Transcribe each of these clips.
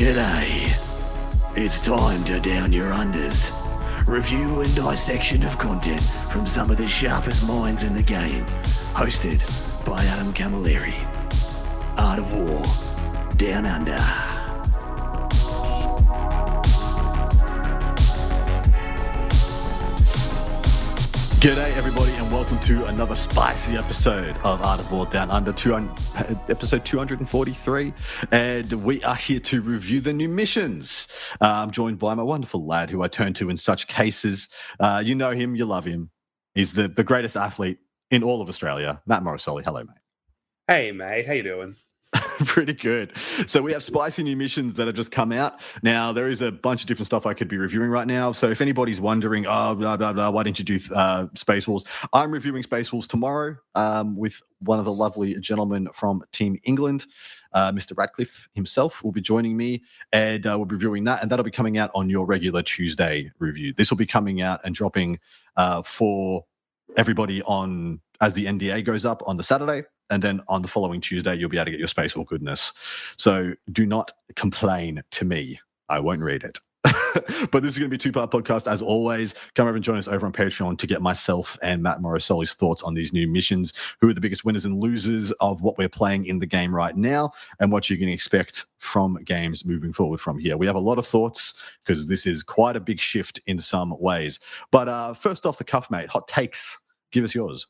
G'day. It's time to down your unders. Review and dissection of content from some of the sharpest minds in the game. Hosted by Adam Camilleri. Art of War, Down Under. G'day everybody and welcome to another spicy episode of Art of War Down Under, episode 243, and we are here to review the new missions. I'm joined by my wonderful lad who I turn to in such cases. You know him, you love him. He's the greatest athlete in all of Australia, Matt Morosoli. Hello, mate. Hey, mate. How you doing? Pretty good. So we have spicy new missions that have just come out. Now, there is a bunch of different stuff I could be reviewing right now. So if anybody's wondering, blah, blah, blah, why didn't you do Space Wolves? I'm reviewing Space Wolves tomorrow with one of the lovely gentlemen from Team England. Mr. Radcliffe himself will be joining me, and we'll be reviewing that, and that'll be coming out on your regular Tuesday review. This will be coming out and dropping for everybody on as the NDA goes up on the Saturday. And then on the following Tuesday, you'll be able to get your Space War goodness. So do not complain to me. I won't read it. But this is going to be a two-part podcast, as always. Come over and join us over on Patreon to get myself and Matt Morosoli's thoughts on these new missions, who are the biggest winners and losers of what we're playing in the game right now, and what you can expect from games moving forward from here. We have a lot of thoughts, because this is quite a big shift in some ways. But first off the cuff, mate, hot takes. Give us yours.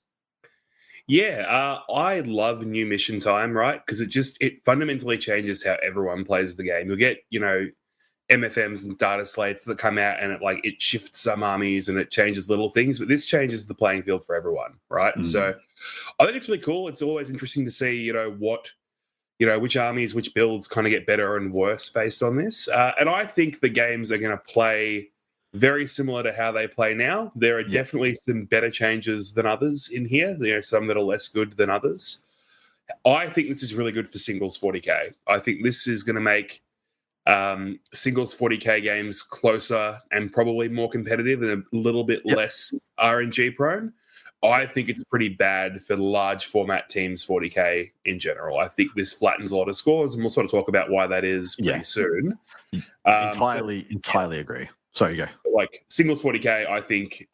Yeah, I love new mission time, right? Because it fundamentally changes how everyone plays the game. You'll get, MFMs and data slates that come out, and it shifts some armies and it changes little things, but this changes the playing field for everyone, right? And so I think it's really cool. It's always interesting to see, which armies, which builds kind of get better and worse based on this. And I think the games are going to play very similar to how they play now. There are definitely some better changes than others in here. There are some that are less good than others. I think this is really good for singles 40k. I think this is going to make singles 40k games closer and probably more competitive and a little bit less RNG prone. I think it's pretty bad for large format teams 40k in general. I think this flattens a lot of scores, and we'll sort of talk about why that is pretty soon. Entirely agree. Sorry, you go. Like singles 40k, I think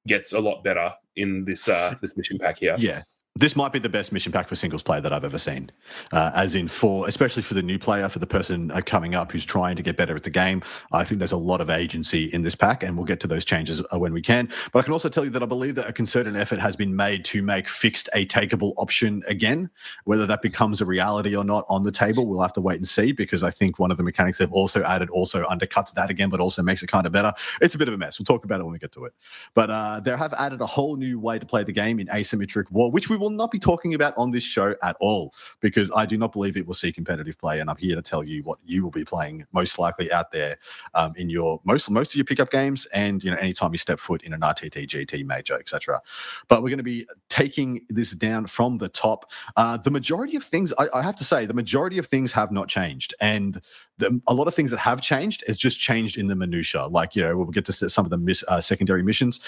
gets a lot better in this this mission pack here. Yeah, this might be the best mission pack for singles play that I've ever seen. As in especially for the new player, for the person coming up who's trying to get better at the game. I think there's a lot of agency in this pack, and we'll get to those changes when we can. But I can also tell you that I believe that a concerted effort has been made to make fixed a takeable option again. Whether that becomes a reality or not on the table, we'll have to wait and see, because I think one of the mechanics they've also added also undercuts that again, but also makes it kind of better. It's a bit of a mess. We'll talk about it when we get to it. But they have added a whole new way to play the game in asymmetric war, which we will not be talking about on this show at all, because I do not believe it will see competitive play, and I'm here to tell you what you will be playing most likely out there in your most of your pickup games, and anytime you step foot in an RTT, GT, major, etc. But we're going to be taking this down from the top. The majority of things, I have to say, the majority of things have not changed, and a lot of things that have changed is just changed in the minutia. We'll get to some of the secondary missions.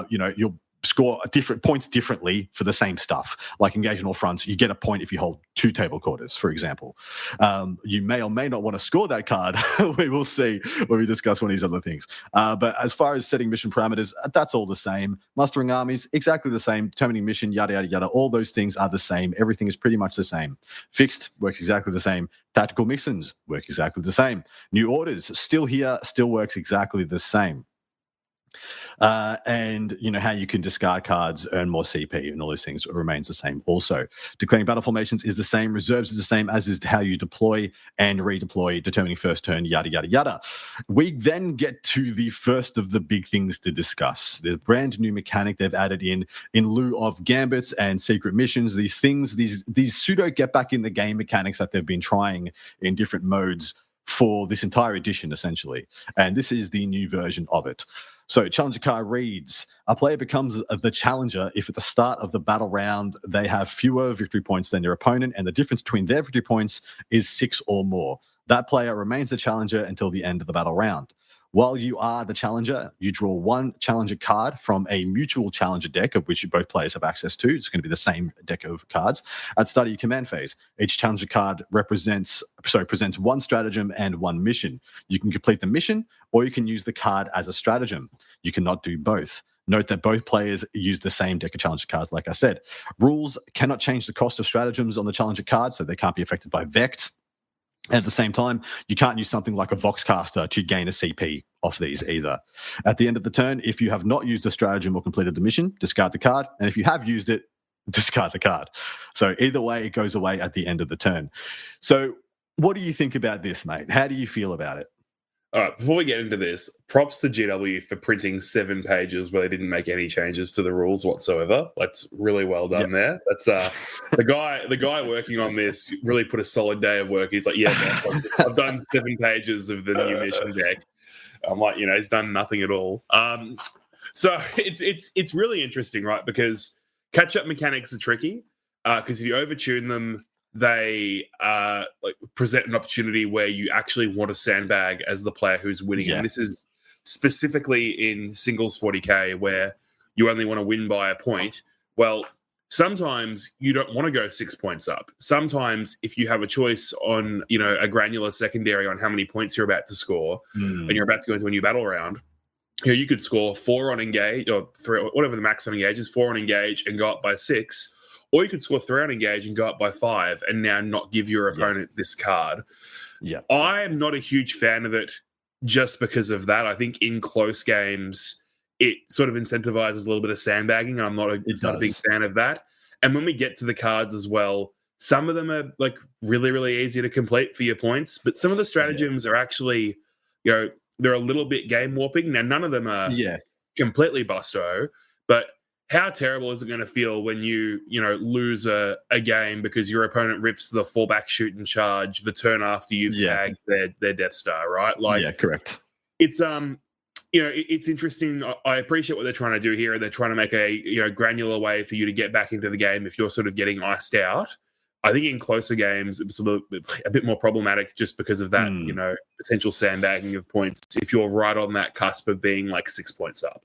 You'll score different points differently for the same stuff. Like engage on all fronts, you get a point if you hold 2 table quarters, for example. You may or may not want to score that card. We will see when we discuss one of these other things. But as far as setting mission parameters, that's all the same. Mustering armies, exactly the same. Determining mission, yada, yada, yada. All those things are the same. Everything is pretty much the same. Fixed works exactly the same. Tactical mixins work exactly the same. New orders, still here, still works exactly the same. And how you can discard cards, earn more CP, and all those things remains the same. Also, declaring battle formations is the same. Reserves is the same, as is how you deploy and redeploy, determining first turn, yada, yada, yada. We then get to the first of the big things to discuss. The brand new mechanic they've added in lieu of gambits and secret missions. These things, these pseudo get back in the game mechanics that they've been trying in different modes for this entire edition, essentially. And this is the new version of it. So challenger card reads, a player becomes the challenger if at the start of the battle round they have fewer victory points than their opponent, and the difference between their victory points is 6 or more. That player remains the challenger until the end of the battle round. While you are the challenger, you draw one challenger card from a mutual challenger deck of which both players have access to. It's going to be the same deck of cards. At the start of your command phase, each challenger card presents one stratagem and one mission. You can complete the mission, or you can use the card as a stratagem. You cannot do both. Note that both players use the same deck of challenger cards, like I said. Rules cannot change the cost of stratagems on the challenger card, so they can't be affected by Vect. At the same time, you can't use something like a Voxcaster to gain a CP off these either. At the end of the turn, if you have not used a stratagem or completed the mission, discard the card. And if you have used it, discard the card. So either way, it goes away at the end of the turn. So what do you think about this, mate? How do you feel about it? All right, before we get into this, props to GW for printing 7 pages where they didn't make any changes to the rules whatsoever. That's really well done there. That's the guy working on this really put a solid day of work. He's like, yeah, boss, I've done 7 pages of the new mission deck. I'm like, he's done nothing at all. So it's really interesting, right? Because catch-up mechanics are tricky. Because if you overtune them, they present an opportunity where you actually want to sandbag as the player who's winning. Yeah. And this is specifically in singles 40k, where you only want to win by a point. Well, sometimes you don't want to go 6 points up. Sometimes if you have a choice on, a granular secondary on how many points you're about to score, and you're about to go into a new battle round, you could score 4 on engage, or 3, or whatever the max on engage is, 4 on engage and go up by 6. Or you could score 3 on engage and go up by 5 and now not give your opponent this card. Yeah, I am not a huge fan of it just because of that. I think in close games, it sort of incentivizes a little bit of sandbagging, and I'm not a big fan of that. And when we get to the cards as well, some of them are like really, really easy to complete for your points, but some of the stratagems are actually, they're a little bit game warping. Now, none of them are completely busto, but how terrible is it going to feel when you lose a game because your opponent rips the fallback shoot and charge the turn after you've tagged their Death Star, right? Correct. It's it's interesting. I appreciate what they're trying to do here. They're trying to make a granular way for you to get back into the game if you're sort of getting iced out. I think in closer games it's a bit more problematic just because of that potential sandbagging of points if you're right on that cusp of being like 6 points up.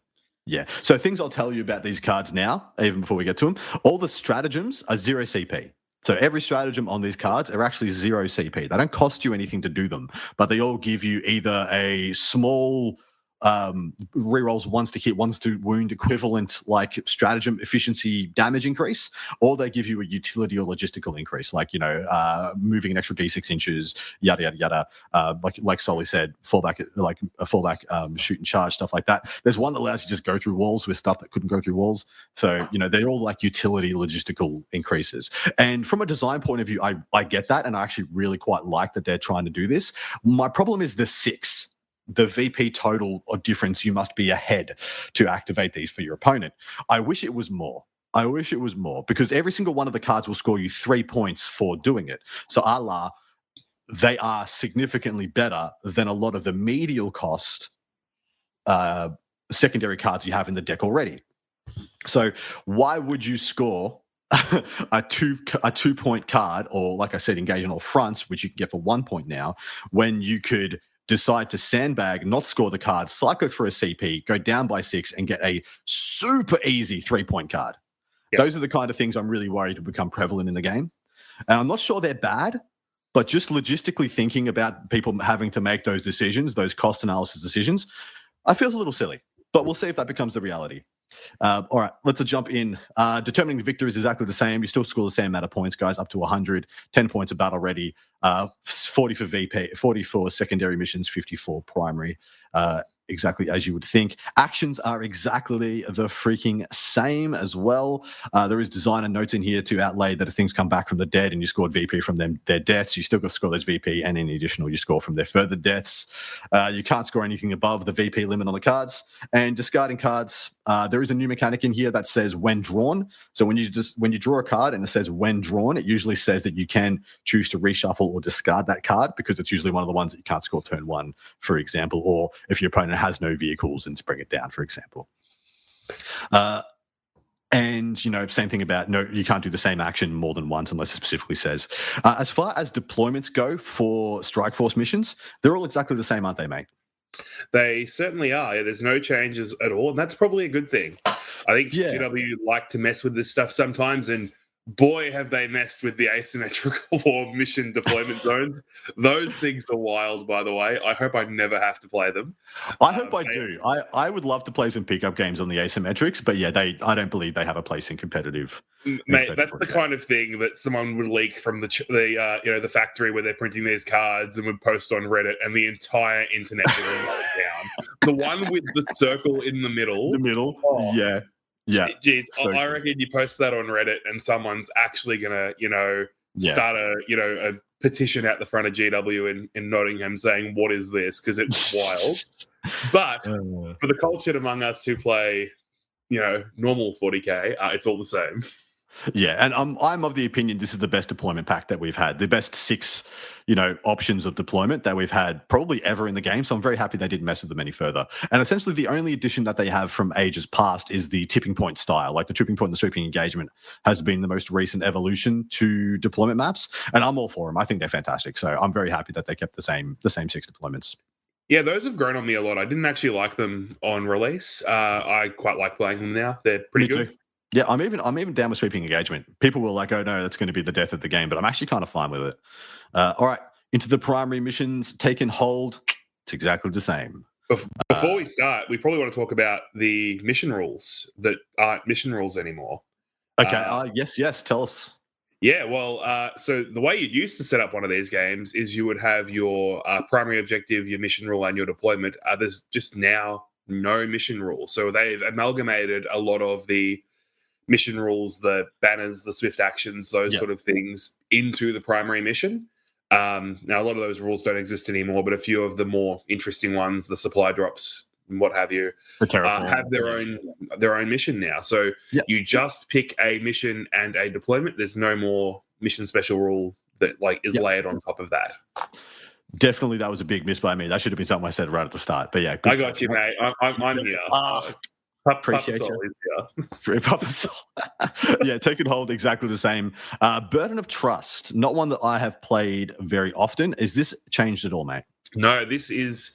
Yeah. So things I'll tell you about these cards now, even before we get to them. All the stratagems are 0 CP. So every stratagem on these cards are actually 0 CP. They don't cost you anything to do them, but they all give you either a small rerolls once to hit, once to wound equivalent like stratagem efficiency damage increase, or they give you a utility or logistical increase, like moving an extra d6 inches, yada yada yada. Like Solly said, fallback shoot and charge, stuff like that. There's one that allows you to just go through walls with stuff that couldn't go through walls. So they're all like utility logistical increases. And from a design point of view, I get that, and I actually really quite like that they're trying to do this. My problem is the 6. The VP total or difference you must be ahead to activate these for your opponent. I wish it was more. Because every single one of the cards will score you 3 points for doing it. So they are significantly better than a lot of the medial cost secondary cards you have in the deck already. So why would you score a 2 point card, or like I said, engage on all fronts, which you can get for 1 point now, when you could decide to sandbag, not score the card, cycle for a CP, go down by 6, and get a super easy 3 point card? Yep. Those are the kind of things I'm really worried to become prevalent in the game. And I'm not sure they're bad, but just logistically thinking about people having to make those decisions, those cost analysis decisions, I feel a little silly. But we'll see if that becomes the reality. All right, let's jump in. Determining the victor is exactly the same. You still score the same amount of points, guys, up to 100, 10 points of battle ready, 40 for VP, 40 for secondary missions, 54 primary. Exactly as you would think. Actions are exactly the freaking same as well. There is designer notes in here to outlay that if things come back from the dead and you scored VP from their deaths, you still got to score those VP and any additional you score from their further deaths. You can't score anything above the VP limit on the cards. And discarding cards, there is a new mechanic in here that says when drawn. So when you draw a card and it says when drawn, it usually says that you can choose to reshuffle or discard that card, because it's usually one of the ones that you can't score turn 1, for example, or if your opponent has no vehicles and to bring it down, for example. And, same thing about no, you can't do the same action more than once unless it specifically says. As far as deployments go for Strike Force missions, they're all exactly the same, aren't they, mate? They certainly are. Yeah, there's no changes at all, and that's probably a good thing. I think Yeah. GW like to mess with this stuff sometimes, and boy, have they messed with the asymmetrical or mission deployment zones. Those things are wild, by the way. I hope I never have to play them. I hope I do. I would love to play some pickup games on the asymmetrics, but yeah, I don't believe they have a place in competitive. Mate, that's the kind of thing that someone would leak from the factory where they're printing these cards and would post on Reddit, and the entire internet would load down. The one with the circle in the middle. Oh, yeah. Geez, So I reckon you post that on Reddit, and someone's actually gonna, start a petition out the front of GW in Nottingham saying, "What is this?" Because it's wild. But for the cultured among us who play, normal 40k, it's all the same. Yeah, and I'm of the opinion this is the best deployment pack that we've had, the best 6, options of deployment that we've had probably ever in the game. So I'm very happy they didn't mess with them any further. And essentially, the only addition that they have from ages past is the tipping point style. Like the tipping point and the sweeping engagement has been the most recent evolution to deployment maps, and I'm all for them. I think they're fantastic. So I'm very happy that they kept the same 6 deployments. Yeah, those have grown on me a lot. I didn't actually like them on release. I quite like playing them now. They're pretty good. Too. Yeah, I'm even down with sweeping engagement. People were like, "Oh no, that's going to be the death of the game," but I'm actually kind of fine with it. All right, into the primary missions. Taken hold. It's exactly the same. Before we start, we probably want to talk about the mission rules that aren't mission rules anymore. Okay. Yes. Tell us. Yeah, well, so the way you used to set up one of these games is you would have your primary objective, your mission rule, and your deployment. There's just now no mission rule. So they've amalgamated a lot of the mission rules, the banners, the swift actions, those sort of things into the primary mission. Now, a lot of those rules don't exist anymore, but a few of the more interesting ones, the supply drops and what have you, have their own mission now. So you just pick a mission and a deployment. There's no more mission special rule that is layered on top of that. Definitely, that was a big miss by me. That should have been something I said right at the start. But yeah, I got you, mate. I'm here. Appreciate you. Papa Sol. Yeah, Taken Hold, exactly the same. Burden of Trust, not one that I have played very often. Is this changed at all, mate? No, this is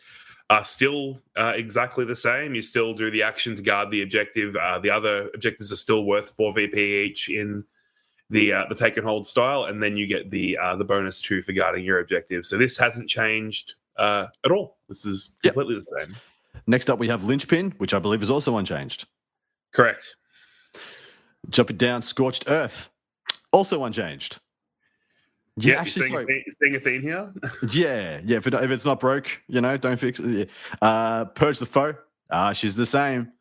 still exactly the same. You still do the action to guard the objective. The other objectives are still worth 4 VP each in the Taken Hold style, and then you get the bonus 2 for guarding your objective. So this hasn't changed at all. This is completely the same. Next up, we have Linchpin, which I believe is also unchanged. Correct. Jumping down, Scorched Earth, also unchanged. Yeah, actually, seeing a theme here. Yeah. If it's not broke, don't fix it. Purge the Foe. She's the same.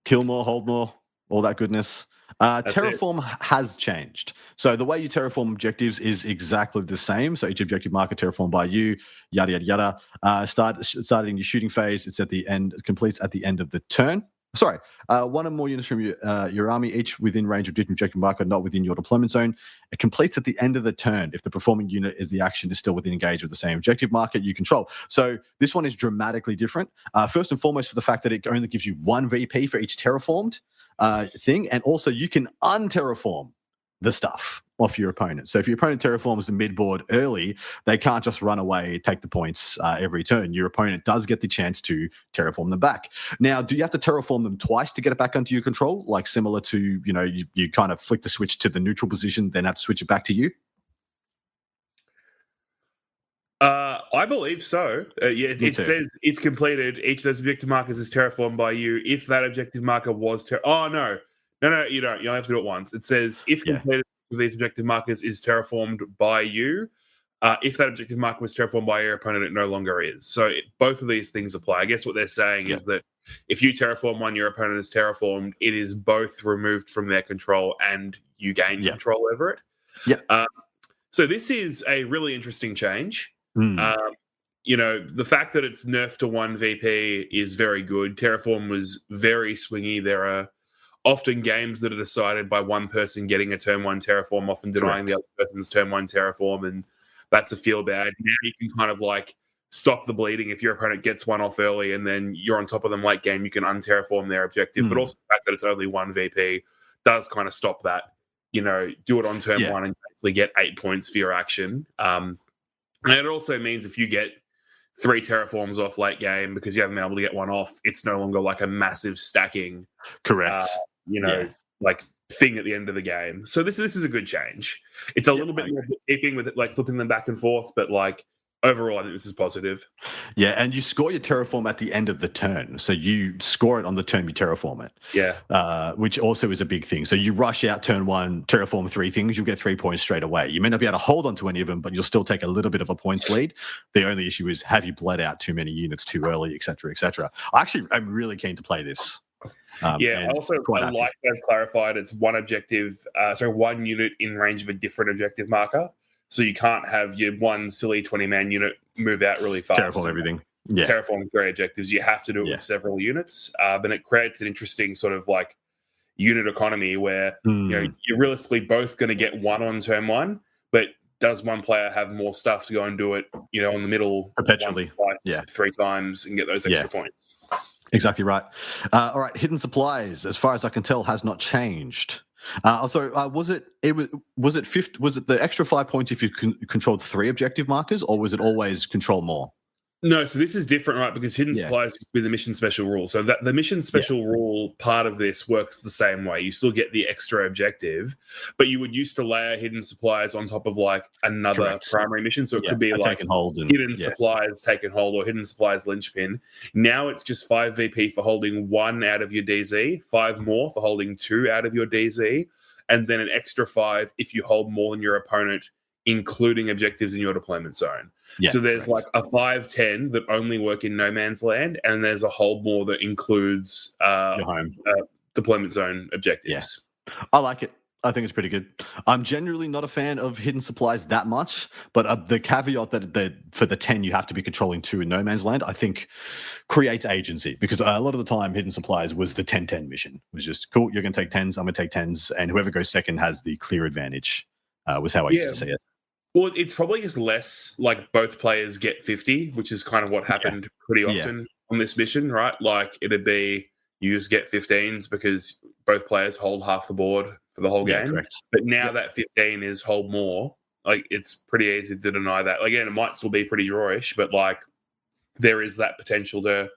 Kill more, hold more, all that goodness. Terraform has changed. So the way you terraform objectives is exactly the same. So each objective marker terraformed by you, yada, yada, yada. Starting your shooting phase, it's at the end, completes at the end of the turn. Sorry, one or more units from your army, each within range of different objective marker, not within your deployment zone. It completes at the end of the turn. If the performing unit is the action is still within engage with the same objective marker you control. So this one is dramatically different. First and foremost, for the fact that it only gives you 1 VP for each terraformed thing, and also you can unterraform the stuff off your opponent. So if your opponent terraforms the mid-board early, they can't just run away, take the points every turn. Your opponent does get the chance to terraform them back. Now, do you have to terraform them twice to get it back under your control? Like similar to, you kind of flick the switch to the neutral position, then have to switch it back to you? I believe so. It says if completed, each of those objective markers is terraformed by you. If that objective marker was no, you don't. You only have to do it once. It says if completed, these objective markers is terraformed by you. If that objective marker was terraformed by your opponent, it no longer is. So both of these things apply. I guess what they're saying is that if you terraform one, your opponent is terraformed. It is both removed from their control and you gain control over it. Yeah. So this is a really interesting change. The fact that it's nerfed to 1 VP is very good. Terraform was very swingy. There are often games that are decided by one person getting a turn 1 terraform, often denying the other person's turn 1 terraform, and that's a feel bad. Now you can kind of stop the bleeding if your opponent gets one off early and then you're on top of them late game, you can unterraform their objective. But also the fact that it's only 1 VP does kind of stop that. Do it on turn 1 and basically get 8 points for your action. And it also means if you get 3 terraforms off late game because you haven't been able to get one off, it's no longer like a massive stacking, Correct. like thing at the end of the game. So this is a good change. It's a little bit more keeping with it, like flipping them back and forth, but like overall, I think this is positive. Yeah, and you score your terraform at the end of the turn. So you score it on the turn you terraform it. Yeah. Which also is a big thing. So you rush out turn 1, terraform 3 things, you'll get 3 points straight away. You may not be able to hold on to any of them, but you'll still take a little bit of a points lead. The only issue is, have you bled out too many units too early, et cetera, et cetera. I'm really keen to play this. I like they've clarified it's one unit in range of a different objective marker. So you can't have your one silly 20-man unit move out really fast. Terraform everything. Yeah. Terraform 3 objectives. You have to do it with several units. But it creates an interesting sort of like unit economy where you're realistically both going to get one on turn 1, but does one player have more stuff to go and do it, on the middle perpetually, twice, 3 times and get those extra points? Exactly right. All right, hidden supplies, as far as I can tell, has not changed. Was it the extra 5 points if you controlled 3 objective markers, or was it always control more? No, so this is different, right? Because hidden supplies used to be the mission special rule. So that the mission special rule part of this works the same way. You still get the extra objective, but you would used to layer hidden supplies on top of like another primary mission. So it could be like hidden supplies take and hold, or hidden supplies linchpin. Now it's just 5 VP for holding 1 out of your DZ, 5 more for holding 2 out of your DZ, and then an extra 5 if you hold more than your opponent, including objectives in your deployment zone. So there's like a 5-10 that only work in no man's land, and there's a hold more that includes your home deployment zone objectives. I like it. I think it's pretty good. I'm generally not a fan of hidden supplies that much, but the caveat that for the 10 you have to be controlling 2 in no man's land, I think creates agency, because a lot of the time hidden supplies was the 10-10 mission. It was just, cool, you're going to take 10s, I'm going to take 10s, and whoever goes second has the clear advantage, was how I used to see it. Well, it's probably just less like both players get 50, which is kind of what happened pretty often on this mission, right? Like it'd be you just get 15s because both players hold half the board for the whole game. Correct. But now that 15 is hold more, like it's pretty easy to deny that. Again, it might still be pretty drawish, but like there is that potential to,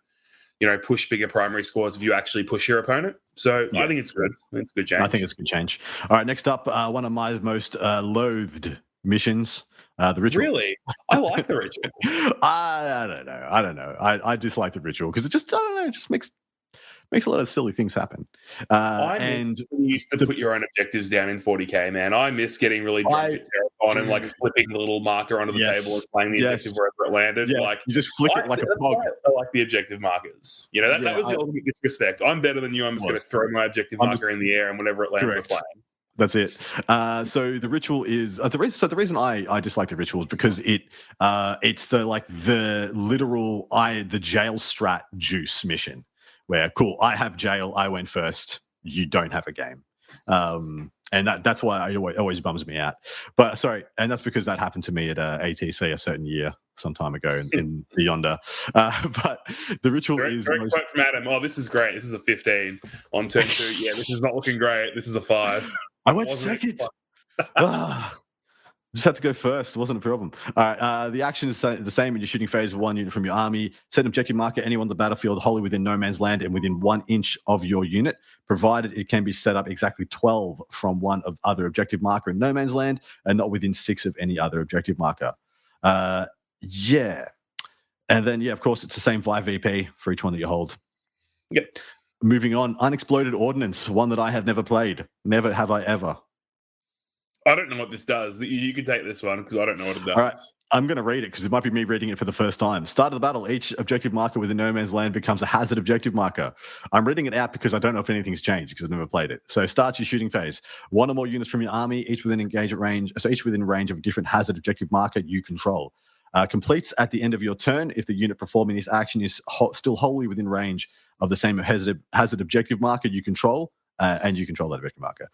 push bigger primary scores if you actually push your opponent. So I think it's good. I think it's a good change. I think it's a good change. All right, next up, one of my most loathed missions, the ritual. Really? I like the ritual. I don't know. I dislike the ritual because it just, I don't know, it just makes a lot of silly things happen. You used to put your own objectives down in 40k, man. I miss getting really drunk at Terracon and like flipping the little marker onto the table and playing the objective wherever it landed. Yeah. Like you just flick it like a pog. I like the objective markers. That was the ultimate disrespect. I'm better than you. I'm just going to throw my objective marker in the air and whatever it lands, we're playing. That's it. So the ritual is the reason I dislike the ritual is because it's the literal the jail strat juice mission where I have jail, I went first, you don't have a game, and that's why it always bums me out. But sorry, and that's because that happened to me at ATC a certain year some time ago in the Yonder. But the ritual is quote from Adam. Oh, this is great. This is a 15 on turn 2. Yeah, this is not looking great. This is a 5. I went second. Just had to go first. It wasn't a problem. All right. The action is the same in your shooting phase. 1 unit from your army. Set an objective marker anywhere on the battlefield wholly within no man's land and within 1 inch of your unit, provided it can be set up exactly 12 from one of other objective marker in no man's land and not within 6 of any other objective marker. And then, of course, it's the same 5 VP for each one that you hold. Yep. Moving on, unexploded ordnance, one that I have never played. Never have I ever. I don't know what this does. You can take this one because I don't know what it does. All right, I'm going to read it because it might be me reading it for the first time. Start of the battle, each objective marker within no man's land becomes a hazard objective marker. I'm reading it out because I don't know if anything's changed because I've never played it. So starts your shooting phase. 1 or more units from your army, each within engagement range. So each within range of a different hazard objective marker you control. Completes at the end of your turn if the unit performing this action is still wholly within range of the same hazard objective marker you control, and you control that objective marker.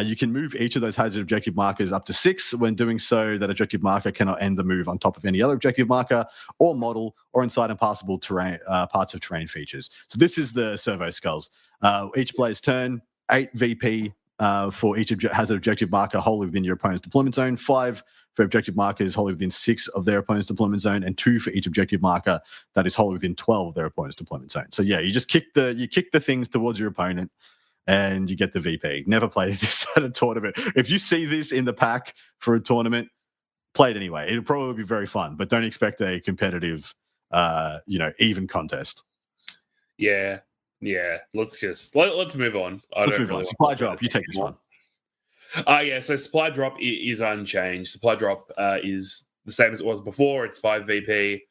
You can move each of those hazard objective markers up to 6. When doing so, that objective marker cannot end the move on top of any other objective marker or model or inside impassable terrain, parts of terrain features. So this is the servo skulls. Each player's turn, 8 VP for each hazard objective marker wholly within your opponent's deployment zone, 5 for objective markers wholly within 6 of their opponent's deployment zone, and 2 for each objective marker that is wholly within 12 of their opponent's deployment zone. So yeah, you just kick the things towards your opponent, and you get the VP. Never play this at a tournament. If you see this in the pack for a tournament, play it anyway. It'll probably be very fun, but don't expect a competitive, even contest. Yeah. Let's move on. Let's move on. Supply drop. You take this one. So supply drop is unchanged. Supply drop is the same as it was before. It's 5 VP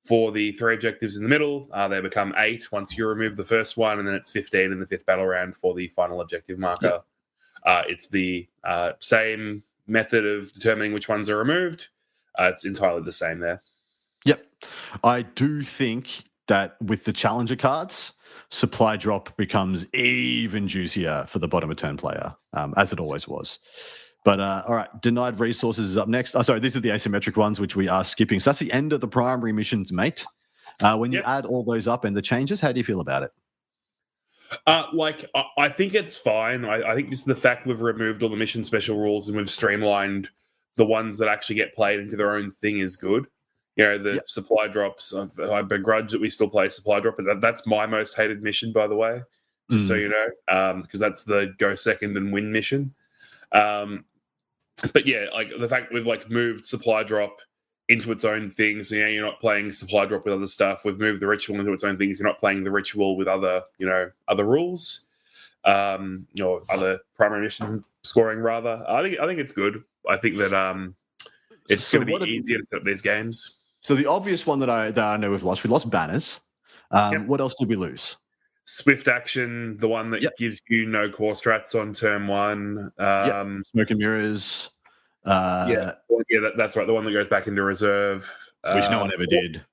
for the 3 objectives in the middle. They become 8 once you remove the first one, and then it's 15 in the 5th battle round for the final objective marker. Yep. It's the same method of determining which ones are removed. It's entirely the same there. Yep. I do think that with the challenger cards, supply drop becomes even juicier for the bottom of turn player, as it always was. But all right, denied resources is up next. These are the asymmetric ones, which we are skipping. So that's the end of the primary missions, mate. When you add all those up and the changes, how do you feel about it? I think it's fine. I think just the fact we've removed all the mission special rules and we've streamlined the ones that actually get played into their own thing is good. Supply drops, I begrudge that we still play supply drop, but that's my most hated mission, by the way, just so you know, because that's the go second and win mission. But yeah, the fact we've moved supply drop into its own thing, so you're not playing supply drop with other stuff. We've moved the ritual into its own things. You're not playing the ritual with other rules, other primary mission scoring rather. I think it's good. I think that it's going to be easier to set up these games. So the obvious one that I know we lost banners. What else did we lose? Swift action, the one that gives you no core strats on turn 1. Smoke and mirrors. That's right. The one that goes back into reserve, which no one ever did.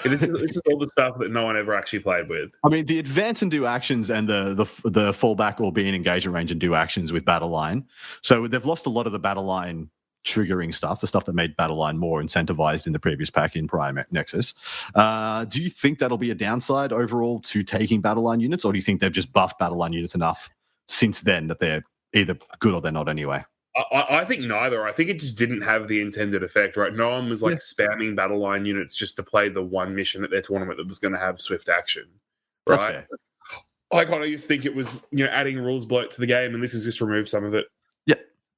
This is all the stuff that no one ever actually played with. I mean, the advance and do actions and the fallback or be in engagement range and do actions with battle line. So they've lost a lot of the battle line triggering stuff, the stuff that made battle line more incentivized in the previous pack in Prime Nexus. Do you think that'll be a downside overall to taking battle line units, or do you think they've just buffed battle line units enough since then that they're either good or they're not anyway? I think neither. I think it just didn't have the intended effect, right? No one was spamming battle line units just to play the one mission at their tournament that was going to have swift action, right? I kind of used to think it was adding rules bloat to the game, and this has just removed some of it. Yeah,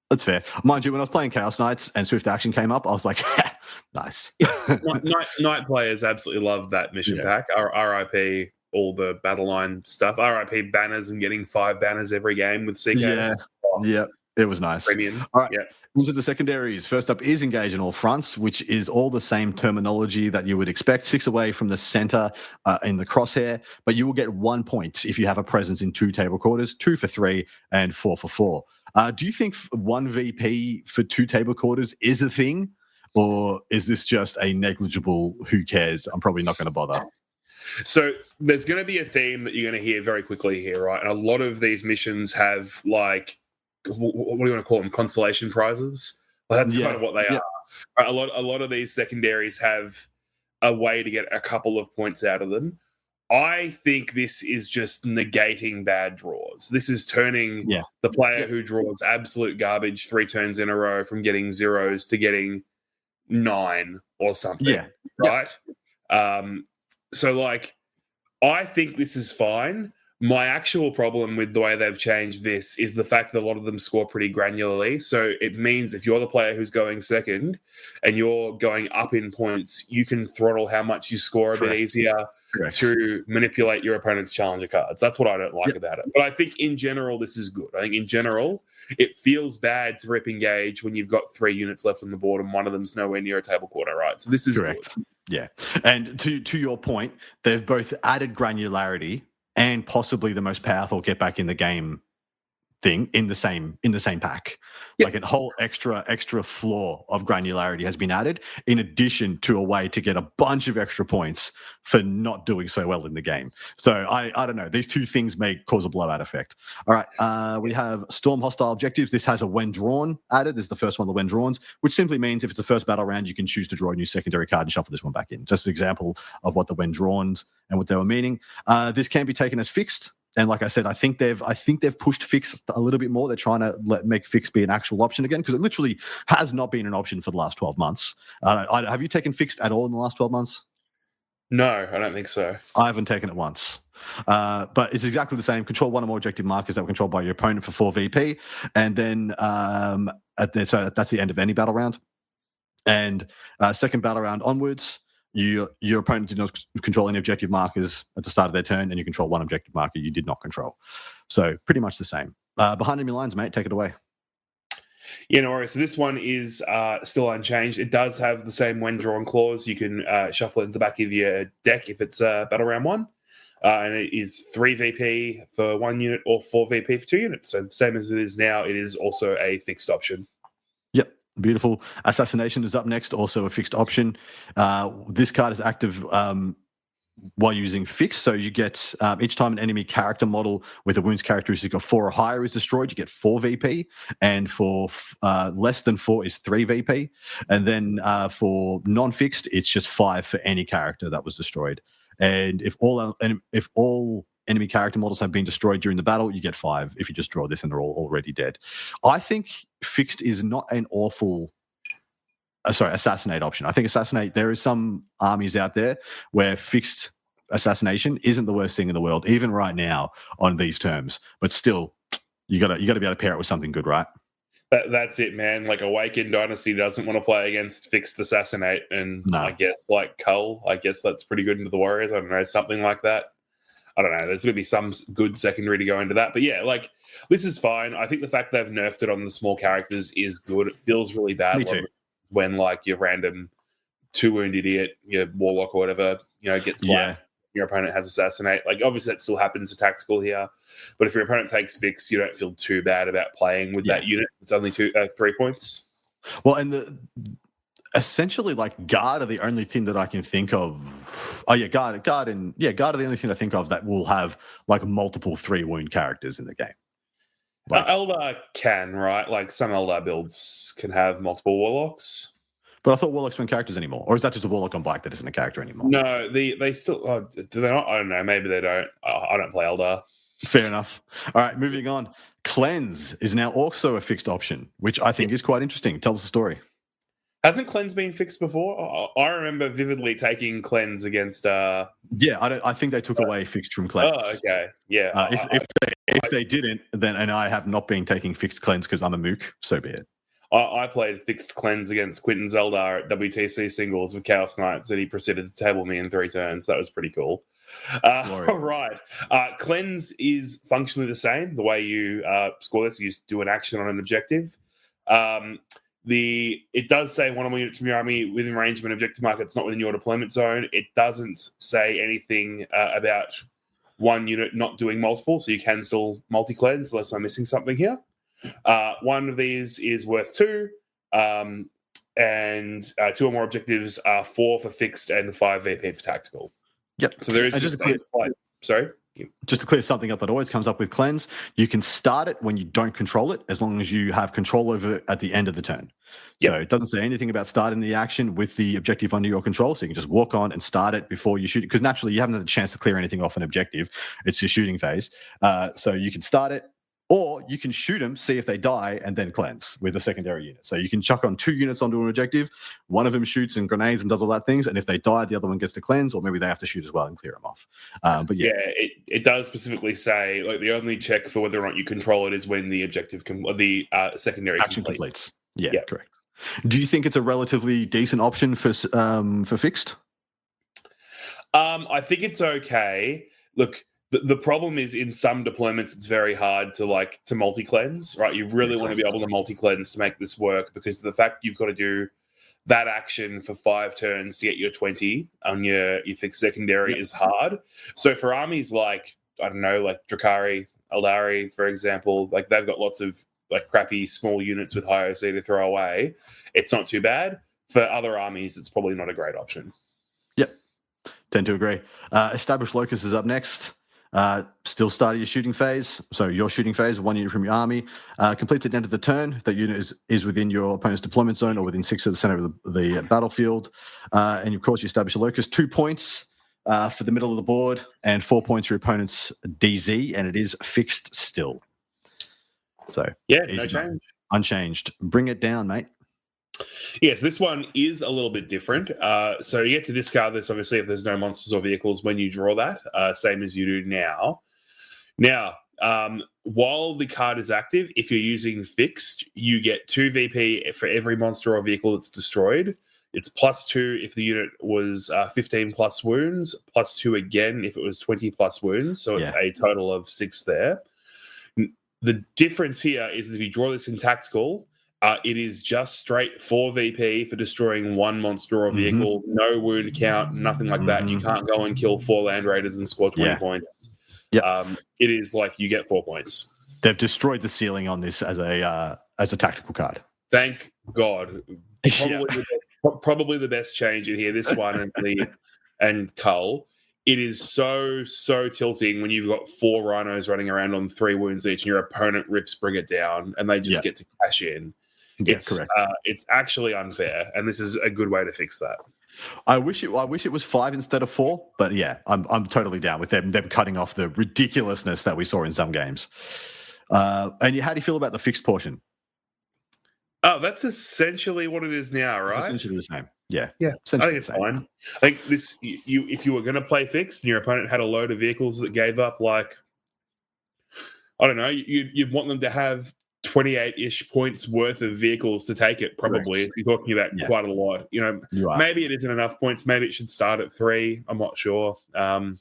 that's fair. Mind you, when I was playing Chaos Knights and swift action came up, I was like, nice. Night players absolutely loved that mission pack. RIP all the battle line stuff. RIP banners and getting 5 banners every game with CK. Yeah. It was nice. Premium. All right. Into the secondaries. First up is engage in all fronts, which is all the same terminology that you would expect. 6 away from the center in the crosshair, but you will get 1 point if you have a presence in 2 table quarters, 2 for 3 and 4 for 4. Do you think 1 VP for 2 table quarters is a thing, or is this just a negligible, who cares, I'm probably not going to bother? So there's going to be a theme that you're going to hear very quickly here, right? And a lot of these missions have what do you want to call them? Consolation prizes. Well, that's kind of what they are. A lot of these secondaries have a way to get a couple of points out of them. I think this is just negating bad draws. This is turning the player who draws absolute garbage 3 turns in a row from getting 0s to getting 9 or something. Right? So I think this is fine. My actual problem with the way they've changed this is the fact that a lot of them score pretty granularly. So it means if you're the player who's going second and you're going up in points, you can throttle how much you score a bit easier to manipulate your opponent's challenger cards. That's what I don't like about it. But I think in general, this is good. I think in general, it feels bad to rip engage when you've got 3 units left on the board and one of them's nowhere near a table quarter, right? So this is good. Yeah. And to your point, they've both added granularity and possibly the most powerful get back in the game thing in the same pack. Like a whole extra floor of granularity has been added in addition to a way to get a bunch of extra points for not doing so well in the game. So I don't know, these 2 things may cause a blowout effect. All right, we have storm hostile objectives. This has a when drawn added. This is the first one, the when drawns, which simply means if it's the first battle round, you can choose to draw a new secondary card and shuffle this one back in. Just an example of what the when drawns and what they were meaning. This can be taken as fixed. And like I said, I think they've pushed fixed a little bit more. They're trying to make fixed be an actual option again, because it literally has not been an option for the last 12 months. Have you taken fixed at all in the last 12 months? No, I don't think so. I haven't taken it once. But it's exactly the same. Control one or more objective markers that were controlled by your opponent for 4 VP. And then so that's the end of any battle round. And second battle round onwards, your opponent did not control any objective markers at the start of their turn, and you control one objective marker you did not control. So pretty much the same. Behind enemy lines, mate, take it away. Yeah, no worries. So this one is still unchanged. It does have the same when drawn clause. You can shuffle it in the back of your deck if it's battle round 1. And it is 3 VP for 1 unit or 4 VP for 2 units. So the same as it is now, it is also a fixed option. Yep, beautiful. Assassination is up next, also a fixed option. This card is active while using fixed. So you get each time an enemy character model with a wounds characteristic of 4 or higher is destroyed, you get 4 VP. And for less than 4 is 3 VP. And then for non-fixed, it's just 5 for any character that was destroyed. And if all enemy character models have been destroyed during the battle, you get 5 if you just draw this and they're all already dead. I think fixed is not an awful assassinate option. I think assassinate, there is some armies out there where fixed assassination isn't the worst thing in the world, even right now on these terms. But still, you gotta be able to pair it with something good, right? That's it, man. Like Awakened Dynasty doesn't want to play against fixed assassinate, and No. I guess like Cull, I guess that's pretty good into the Warriors. I don't know, something like that. I don't know. There's going to be some good secondary to go into that, but yeah, like this is fine. I think the fact they've nerfed it on the small characters is good. It feels really bad. Me too. When like your random 2-wound idiot, your warlock or whatever, gets blacked. Your opponent has assassinate. Like obviously that still happens to tactical here, but if your opponent takes fix, you don't feel too bad about playing with that unit. It's only 3 points. Well, and essentially like guard are the only thing that I can think of. Oh yeah, guard are the only thing I think of that will have like multiple 3-wound characters in the game. Like, Eldar can, right? Like some Eldar builds can have multiple warlocks. But I thought warlocks weren't characters anymore. Or is that just a warlock on black that isn't a character anymore? No, they still... do they not? I don't know. Maybe they don't. I don't play Eldar. Fair enough. All right, moving on. Cleanse is now also a fixed option, which I think is quite interesting. Tell us the story. Hasn't Cleanse been fixed before? I remember vividly taking Cleanse against... I think they took away fixed from Cleanse. Oh, okay. Yeah. If they didn't, then and I have not been taking fixed Cleanse because I'm a mook, so be it. I played fixed Cleanse against Quinton Zeldar at WTC singles with Chaos Knights, and he proceeded to table me in 3 turns. That was pretty cool. All right. Cleanse is functionally the same. The way you score this, you do an action on an objective. It does say 1 or more units from your army within range of an objective marker that's not within your deployment zone. It doesn't say anything about 1 unit not doing multiple, so you can still multi-cleanse unless I'm missing something here. 1 of these is worth 2, and 2 or more objectives are 4 for fixed and 5 VP for tactical. Yep. So there is just to clear something up that always comes up with Cleanse, you can start it when you don't control it, as long as you have control over it at the end of the turn. So it doesn't say anything about starting the action with the objective under your control, so you can just walk on and start it before you shoot it, because naturally you haven't had a chance to clear anything off an objective. It's your shooting phase. So you can start it, or you can shoot them, see if they die, and then cleanse with a secondary unit. So you can chuck on 2 units onto an objective. One of them shoots and grenades and does all that things. And if they die, the other one gets to cleanse, or maybe they have to shoot as well and clear them off. It does specifically say like the only check for whether or not you control it is when the objective the secondary action completes. Yeah, correct. Do you think it's a relatively decent option for fixed? I think it's okay. Look. The problem is in some deployments, it's very hard to multi-cleanse, right? You really want to be able to multi-cleanse to make this work, because of the fact you've got to do that action for 5 turns to get your 20 on your fixed secondary is hard. So for armies like, I don't know, like Drakari, Eldari, for example, like they've got lots of like crappy small units with high OC to throw away. It's not too bad. For other armies, it's probably not a great option. Yep. Tend to agree. Established Locus is up next. Still start your shooting phase. So your shooting phase, 1 unit from your army. Complete at the end of the turn. That unit is within your opponent's deployment zone or within 6 of the center of the battlefield. And of course, you establish a locus, 2 points. for the middle of the board, and 4 points for your opponent's DZ, and it is fixed still. So yeah, no change. Unchanged. Bring it down, mate. Yes, this one is a little bit different. So you get to discard this, obviously, if there's no monsters or vehicles when you draw that, same as you do now. Now, while the card is active, if you're using fixed, you get 2 VP for every monster or vehicle that's destroyed. It's +2 if the unit was 15 plus wounds, +2 again if it was 20 plus wounds. So it's a total of 6 there. The difference here is that if you draw this in tactical, it is just straight 4 VP for destroying 1 monster or vehicle, no wound count, nothing like that. You can't go and kill 4 Land Raiders and score 20 points. It is like you get 4 points. They've destroyed the ceiling on this as a tactical card. Thank God. Probably the best change in here. This one and Cull. It is so tilting when you've got 4 rhinos running around on 3 wounds each, and your opponent rips Bring It Down, and they just get to cash in. Correct. It's actually unfair, and this is a good way to fix that. I wish it was 5 instead of 4, but yeah, I'm totally down with them cutting off the ridiculousness that we saw in some games. And how do you feel about the fixed portion? Oh, that's essentially what it is now, right? It's essentially the same. Yeah. I think it's fine. I think this, if you were going to play fixed and your opponent had a load of vehicles that gave up, like, I don't know, you'd want them to have 28-ish points worth of vehicles to take it, probably. Correct. You're talking about quite a lot. Maybe it isn't enough points. Maybe it should start at 3. I'm not sure. Hard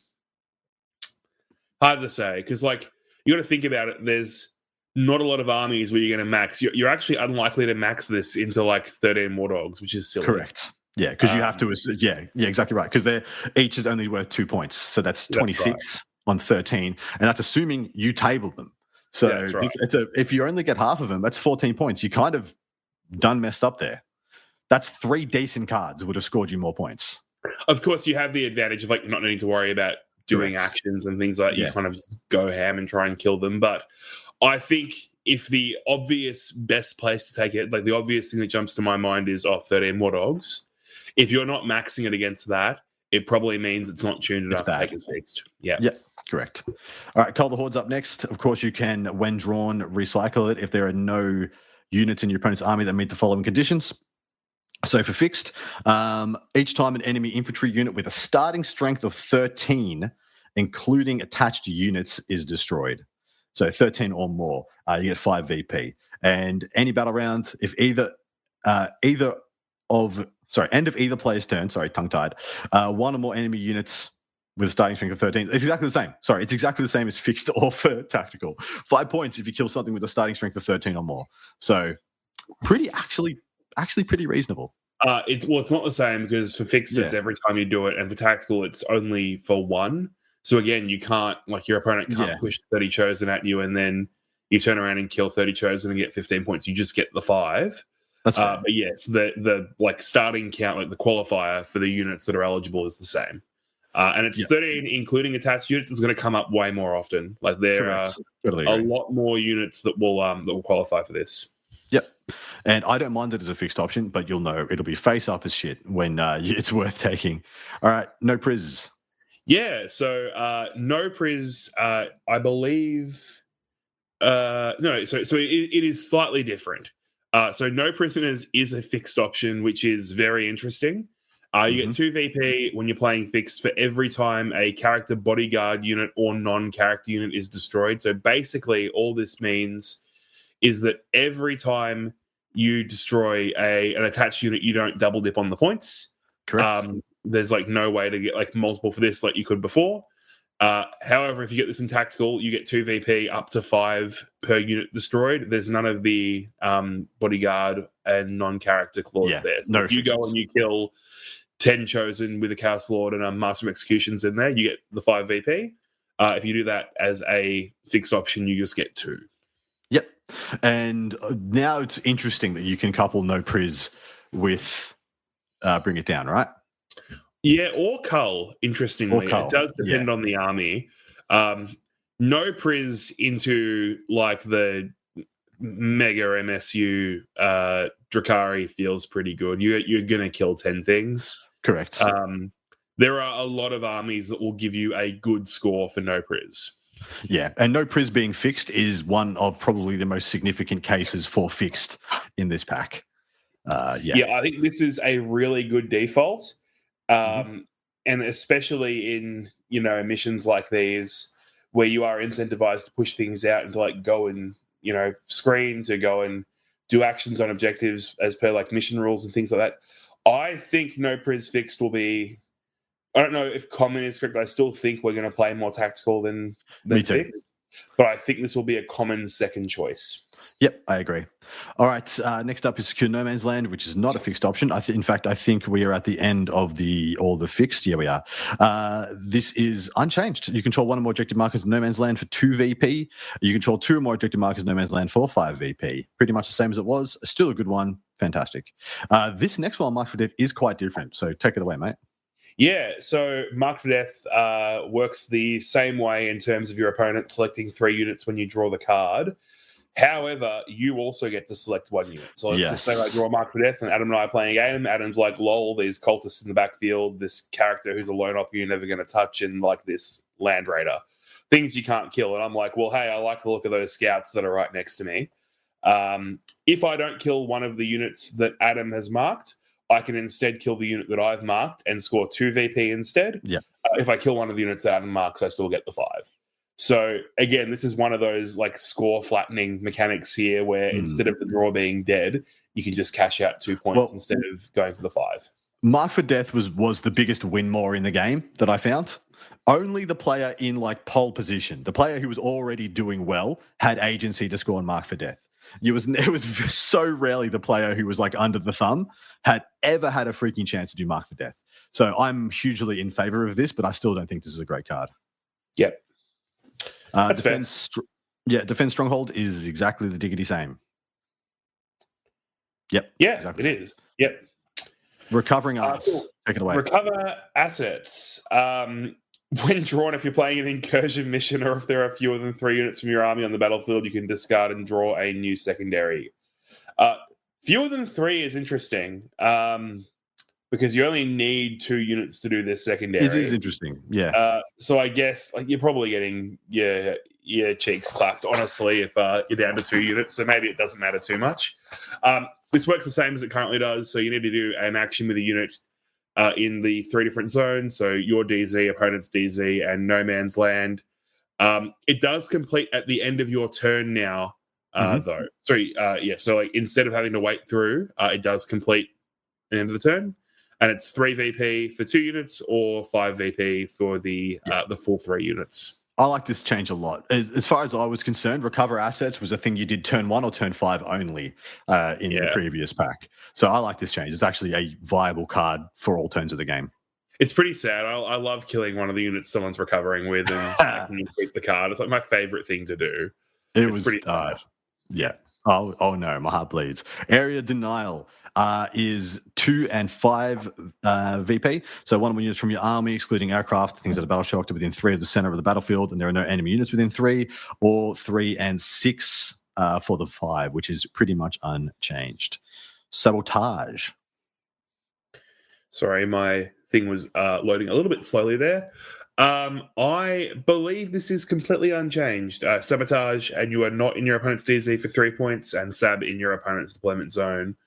to say, because, like, you got to think about it. There's not a lot of armies where you're going to max. You're actually unlikely to max this into, like, 13 War Dogs, which is silly. Correct. Yeah, because you have to. Yeah, exactly right. Because they're each is only worth 2 points, so that's 26 on 13, and that's assuming you table them. So if you only get half of them, that's 14 points. You kind of done messed up there. That's 3 decent cards would have scored you more points. Of course, you have the advantage of, like, not needing to worry about doing actions and things like that. You kind of go ham and try and kill them. But I think if the obvious best place to take it, like the obvious thing that jumps to my mind is 13 War Dogs. If you're not maxing it against that, it probably means it's not tuned enough to take as fixed. Yeah, correct. All right, Cull the Horde's up next. Of course, you can, when drawn, recycle it if there are no units in your opponent's army that meet the following conditions. So for fixed, each time an enemy infantry unit with a starting strength of 13, including attached units, is destroyed. So 13 or more, you get 5 VP. And any battle round, if end of either player's turn, tongue-tied, 1 or more enemy units with a starting strength of 13. It's exactly the same. It's exactly the same as fixed or for tactical. 5 points if you kill something with a starting strength of 13 or more. So actually pretty reasonable. It's not the same, because for fixed it's every time you do it, and for tactical it's only for 1. So again, you can't, like, your opponent can't push 30 chosen at you and then you turn around and kill 30 chosen and get 15 points. You just get the 5. That's right. But yes, the like starting count, like the qualifier for the units that are eligible, is the same. And it's 13, including attached units. It's going to come up way more often. Like, there are a lot more units that will qualify for this. Yep. And I don't mind it as a fixed option, but you'll know it'll be face up as shit when it's worth taking. All right, no prizz. Yeah, so no prizz, I believe. No, so it is slightly different. So no prisoners is a fixed option, which is very interesting. You get 2 VP when you're playing fixed for every time a character bodyguard unit or non-character unit is destroyed. So basically, all this means is that every time you destroy an attached unit, you don't double dip on the points. Correct. There's, like, no way to get, like, multiple for this like you could before. However, if you get this in tactical, you get 2 VP up to 5 per unit destroyed. There's none of the bodyguard and non-character clause there. So if you go and you kill 10 chosen with a Chaos Lord and a Master of Executions in there, you get the 5 VP. If you do that as a fixed option, you just get 2. Yep. And now it's interesting that you can couple no prizz with Bring It Down, right? Yeah, or Cull, interestingly. It does depend on the army. No prizz into, like, the mega MSU Drakari feels pretty good. You're going to kill 10 things. Correct. there are a lot of armies that will give you a good score for no priz. Yeah, and no priz being fixed is one of probably the most significant cases for fixed in this pack. Yeah, I think this is a really good default, and especially in missions like these where you are incentivized to push things out and to like go and screen, to go and do actions on objectives as per like mission rules and things like that. I think no priz fixed will be. I don't know if common is correct, but I still think we're going to play more tactical than fixed. But I think this will be a common second choice. Yep, I agree. All right, next up is Secure No Man's Land, which is not a fixed option. In fact, I think we are at the end of the fixed. Yeah, we are. This is unchanged. You control 1 or more objective markers in No Man's Land for 2 VP. You control 2 or more objective markers in No Man's Land for 5 VP. Pretty much the same as it was. Still a good one. Fantastic. This next one, Mark for Death, is quite different. So take it away, mate. Yeah, so Mark for Death works the same way in terms of your opponent selecting 3 units when you draw the card. However, you also get to select 1 unit. So let's just say I draw Mark for Death and Adam and I are playing a game. Adam's like, lol, these cultists in the backfield, this character who's a lone op you're never going to touch, and like this Land Raider. Things you can't kill. And I'm like, well, hey, I like the look of those scouts that are right next to me. If I don't kill one of the units that Adam has marked, I can instead kill the unit that I've marked and score 2 VP instead. Yeah. If I kill one of the units that Adam marks, I still get the 5. So again, this is one of those like score flattening mechanics here, where instead of the draw being dead, you can just cash out 2 points instead of going for the 5. Mark for Death was the biggest win more in the game that I found. Only the player in like pole position, the player who was already doing well, had agency to score on Mark for Death. It was so rarely the player who was like under the thumb had ever had a freaking chance to do Mark for Death. So I'm hugely in favor of this, but I still don't think this is a great card. Yep. That's Defense Stronghold is exactly the diggity same. Yep. Yeah, exactly it is. Yep. Recovering arms. Cool. Take it away. Recover assets. When drawn, if you're playing an incursion mission or if there are fewer than 3 units from your army on the battlefield, you can discard and draw a new secondary. Fewer than 3 is interesting because you only need 2 units to do this secondary. It is interesting, yeah. So I guess like you're probably getting your cheeks clapped, honestly, if you're down to 2 units. So maybe it doesn't matter too much. This works the same as it currently does. So you need to do an action with a unit in the 3 different zones. So your DZ, opponent's DZ, and No Man's Land. It does complete at the end of your turn now, though. Sorry, so like instead of having to wait through, it does complete at the end of the turn. And it's 3 VP for 2 units or 5 VP for the full 3 units. I like this change a lot. As far as I was concerned, recover assets was a thing you did turn 1 or turn 5 only in the previous pack. So I like this change. It's actually a viable card for all turns of the game. It's pretty sad. I love killing one of the units someone's recovering with and making you keep the card. It's like my favorite thing to do. It was pretty sad. Yeah. Oh no, my heart bleeds. Area Denial is 2 and 5 VP. So 1 units from your army, excluding aircraft, things that are battle shocked, are within 3 of the center of the battlefield, and there are no enemy units within 3, or 3 and 6 for the 5, which is pretty much unchanged. Sabotage. Sorry, my thing was loading a little bit slowly there. I believe this is completely unchanged. Sabotage, and you are not in your opponent's DZ for 3 points, and Sab in your opponent's deployment zone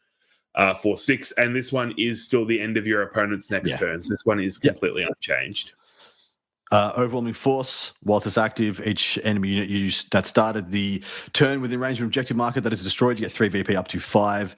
for 6. And this one is still the end of your opponent's next turn. So this one is completely unchanged. Overwhelming Force, whilst it's active, each enemy unit used that started the turn within range of an objective marker that is destroyed, you get 3 VP up to 5.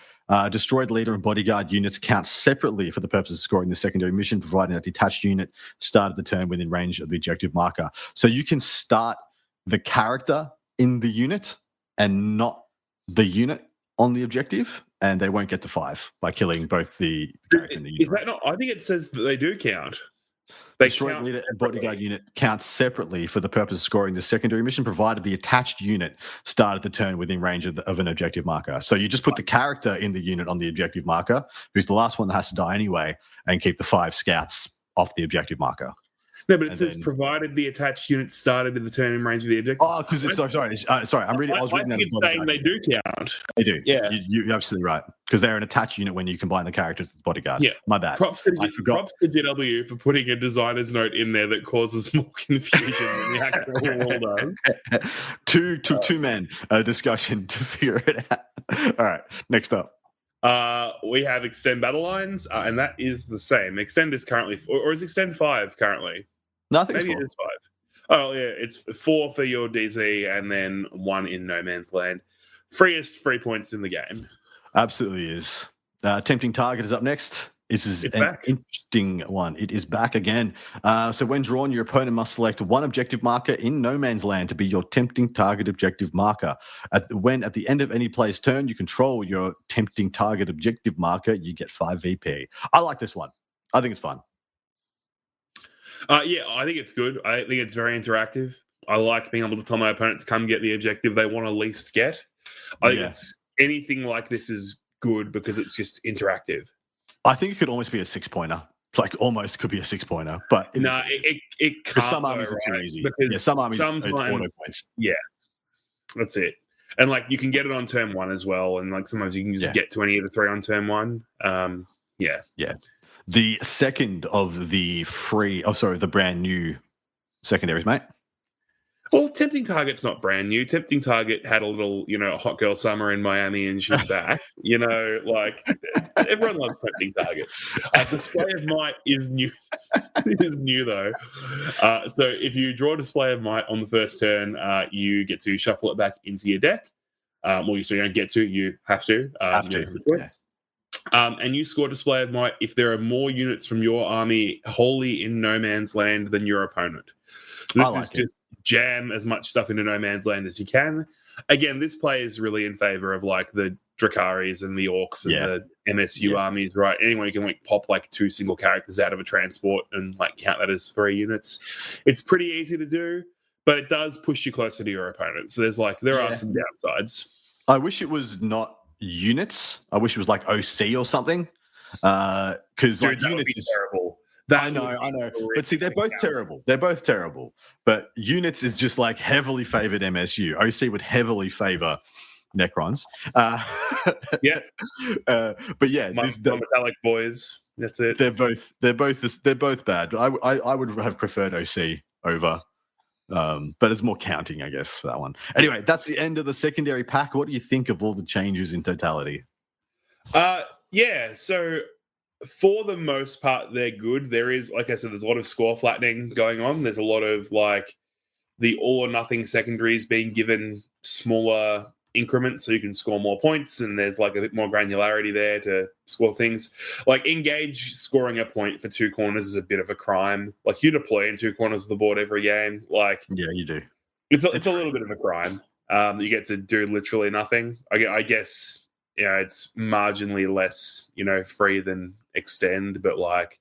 Destroyed leader and bodyguard units count separately for the purpose of scoring the secondary mission, providing that detached unit started the turn within range of the objective marker. So you can start the character in the unit and not the unit on the objective, and they won't get to 5 by killing both the character and the unit. Is that not? I think it says that they do count. Destroyed leader and bodyguard unit counts separately for the purpose of scoring the secondary mission, provided the attached unit started the turn within range of an objective marker. So you just put the character in the unit on the objective marker, who's the last one that has to die anyway, and keep the 5 scouts off the objective marker. No, but it And says then- provided the attached unit started in the turn in range of the objective. Oh, because it's sorry. I'm reading. I was reading think that it's as saying they do count. They do. Yeah. You're absolutely right. Because they're an attached unit when you combine the characters with the bodyguard. Yeah. My bad. Props to I forgot. Props to GW for putting a designer's note in there that causes more confusion than the actual rule does. two men discussion to figure it out. All right, next up. We have Extend Battle Lines, and that is the same. Extend is currently, or is Extend 5 currently? No, I think Maybe it's 4. it is 5. Oh, yeah, it's 4 for your DZ and then 1 in No Man's Land. Freest free points in the game. Absolutely is. Tempting Target is up next. This is It's an back. interesting one. It is back again. So when drawn, your opponent must select one objective marker in No Man's Land to be your Tempting Target objective marker. At the end of any player's turn, you control your Tempting Target objective marker, you get 5 VP. I like this one. I think it's fun. Yeah, I think it's good. I think it's very interactive. I like being able to tell my opponent to come get the objective they want to least get. I think it's anything like this is good because it's just interactive. I think it could almost be a 6-pointer. Like almost could be a 6-pointer, but it can't. because some armies are too easy. Yeah, some armies are auto points. Yeah, that's it. And like you can get it on turn 1 as well, and like sometimes you can just get to any of the 3 on turn 1. Yeah. The second of the the brand new secondaries, mate. Well, Tempting Target's not brand new. Tempting Target had a little, hot girl summer in Miami, and she's back. Like everyone loves Tempting Target. Display of Might is new. It is new though. So if you draw Display of Might on the first turn, you get to shuffle it back into your deck. You don't get to, you have to. And you score Display of Might if there are more units from your army wholly in No Man's Land than your opponent. So this is just jam as much stuff into No Man's Land as you can. Again, this play is really in favor of like the Dracaris and the Orcs and the MSU armies, right? Anyone who can like pop like 2 single characters out of a transport and like count that as 3 units. It's pretty easy to do, but it does push you closer to your opponent. So there are some downsides. I wish it was not units. I wish it was like OC or something. Because like units is terrible. I know. But see, they're both terrible. They're both terrible. But units is just like heavily favored MSU. OC would heavily favor Necrons. But yeah, the metallic boys. That's it. They're both bad. I would have preferred OC over. But it's more counting, I guess, for that one. Anyway, that's the end of the secondary pack. What do you think of all the changes in totality? So for the most part, they're good. There is, like I said, there's a lot of score flattening going on. There's a lot of like the all or nothing secondaries being given smaller increments so you can score more points, and there's like a bit more granularity there to score things. Like Engage scoring a point for 2 corners is a bit of a crime. Like you deploy in 2 corners of the board every game. Like you do. It's a little bit of a crime. You get to do literally nothing. I guess it's marginally less free than Extend, but like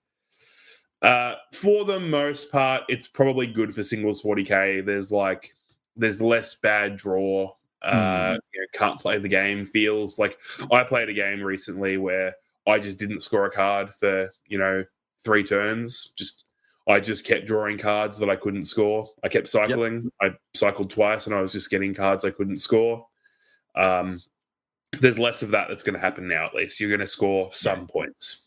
for the most part, it's probably good for singles 40k. There's less bad draw. Can't play the game feels like I played a game recently where I just didn't score a card for 3 turns. I just kept drawing cards that I couldn't score. I kept cycling. Yep. I cycled twice and I was just getting cards I couldn't score. There's less of that that's going to happen now. At least you're going to score some points.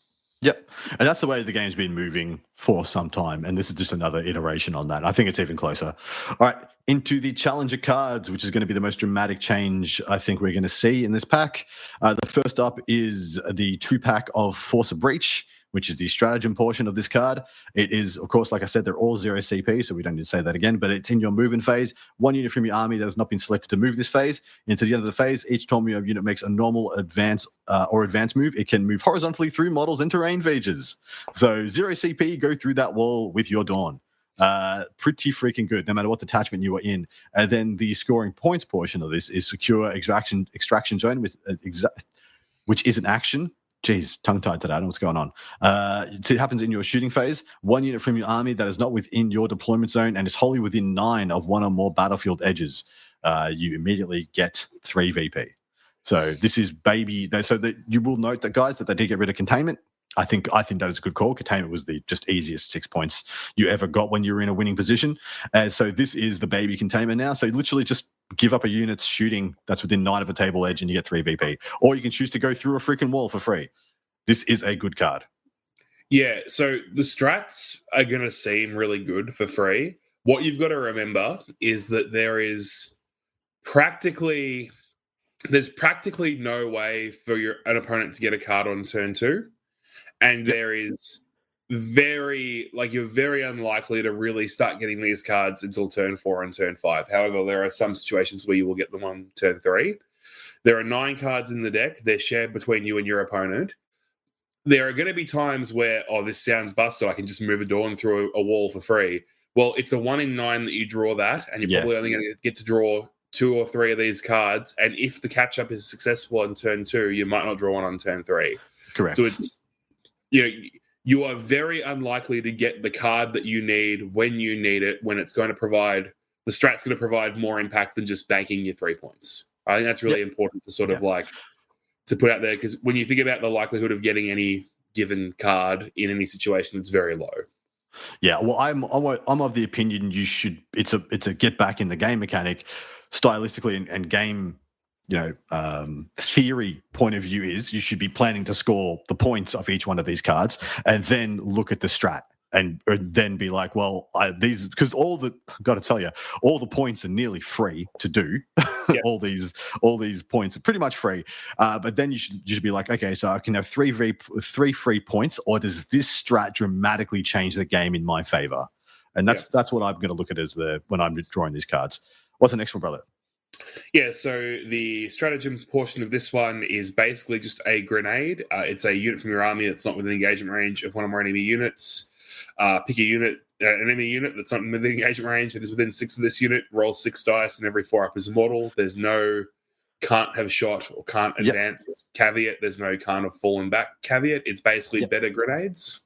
Yep. And that's the way the game's been moving for some time. And this is just another iteration on that. I think it's even closer. All right. Into the Challenger cards, which is going to be the most dramatic change I think we're going to see in this pack. The first up is the 2-pack of Force of Breach, which is the stratagem portion of this card. It is, of course, like I said, they're all 0 CP, so we don't need to say that again, but it's in your movement phase. 1 unit from your army that has not been selected to move this phase. Into the end of the phase, each time your unit makes a normal advance or advance move, it can move horizontally through models and terrain features. So 0 CP, go through that wall with your Dawn. Pretty freaking good, no matter what detachment you are in. And then the scoring points portion of this is secure extraction zone, which is an action. Jeez, tongue-tied today. I don't know what's going on. It happens in your shooting phase. 1 unit from your army that is not within your deployment zone and is wholly within 9 of 1 or more battlefield edges, you immediately get 3 VP. So this is baby. So that you will note that, guys, that they did get rid of containment. I think that is a good call. Containment was the just easiest 6 points you ever got when you were in a winning position. So this is the baby containment now. So literally just give up a unit's shooting that's within 9 of a table edge and you get 3 VP. Or you can choose to go through a freaking wall for free. This is a good card. Yeah, so the strats are going to seem really good for free. What you've got to remember is that there's practically no way for an opponent to get a card on turn 2. And there is you're very unlikely to really start getting these cards until turn 4 and turn 5. However, there are some situations where you will get them on turn 3. There are 9 cards in the deck. They're shared between you and your opponent. There are going to be times where, this sounds busted. I can just move a Dawn through a wall for free. Well, it's a 1 in 9 that you draw that, and you're probably only going to get to draw 2 or 3 of these cards. And if the catch-up is successful on turn 2, you might not draw one on turn 3. Correct. So it's, you are very unlikely to get the card that you need when you need it, when it's going to provide, the strat's going to provide more impact than just banking your 3 points. I think that's really important to sort of to put out there, because when you think about the likelihood of getting any given card in any situation, it's very low. Yeah, well, I'm of the opinion it's a get back in the game mechanic, stylistically and game, theory point of view is you should be planning to score the points of each one of these cards and then look at the strat and then be like, well, because all the points are nearly free to do. Yeah. all these points are pretty much free, but then you should be like, okay, so I can have 3 free points, or does this strat dramatically change the game in my favor? And that's what I'm going to look at when I'm drawing these cards. What's the next one, brother? Yeah, so the stratagem portion of this one is basically just a grenade. It's a unit from your army that's not within engagement range of one or more enemy units. Pick a unit, an enemy unit that's not within engagement range that is within 6 of this unit. Roll 6 dice, and every 4 up is immortal. There's no can't have shot or can't advance caveat. There's no can't have fallen back caveat. It's basically better grenades.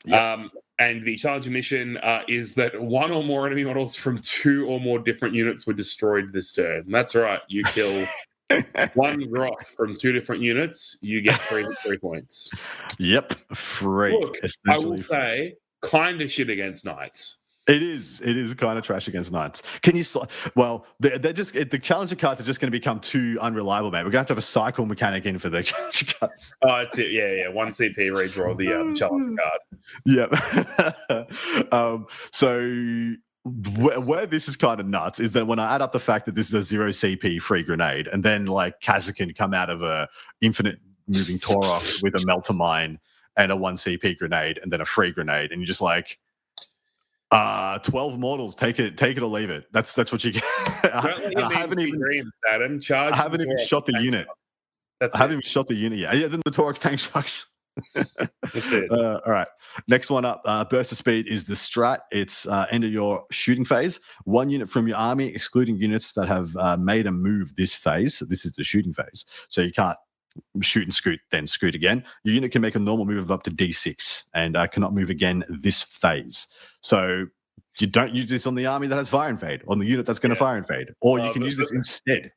Yep. And the challenge mission is that 1 or more enemy models from 2 or more different units were destroyed this turn. That's right. You kill 1 grot from 2 different units, you get 3 points. Yep, free. Look, I will say, kind of shit against knights. It is kind of trash against knights. Can you? Well, they're just the challenger cards are just going to become too unreliable, mate. We're going to have a cycle mechanic in for the challenger cards. Oh, it's it. Yeah. 1 CP redraw the challenger card. Yep. So where this is kind of nuts is that when I add up the fact that this is a 0 CP free grenade, and then like Kazakh can come out of a infinite moving Taurox with a melter mine and a 1 CP grenade, and then a free grenade, and you're just like, 12 mortals, take it or leave it. That's what you get. I haven't even shot the unit. I haven't even shot the unit yet. Yeah, then the Taurox tank trucks. All right. Next one up, burst of speed is the strat. It's end of your shooting phase. 1 unit from your army, excluding units that have made a move this phase. So this is the shooting phase. So you can't shoot and scoot, then scoot again. Your unit can make a normal move of up to D6 and cannot move again this phase. So you don't use this on the army that has fire and fade, on the unit that's going to fire and fade, or you can use this instead.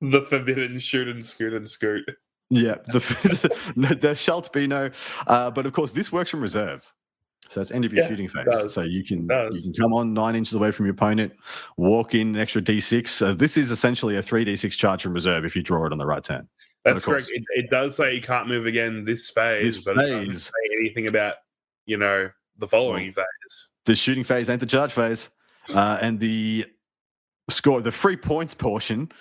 The forbidden shoot and scoot. Yeah, there shall be no. But of course, this works from reserve. So it's end of your shooting phase. So you can come on 9 inches away from your opponent, walk in an extra D6. So this is essentially a 3D6 charge from reserve if you draw it on the right turn. That's correct. It does say you can't move again this phase, but it doesn't say anything about, the following phase. The shooting phase ain't the charge phase. And the free points portion,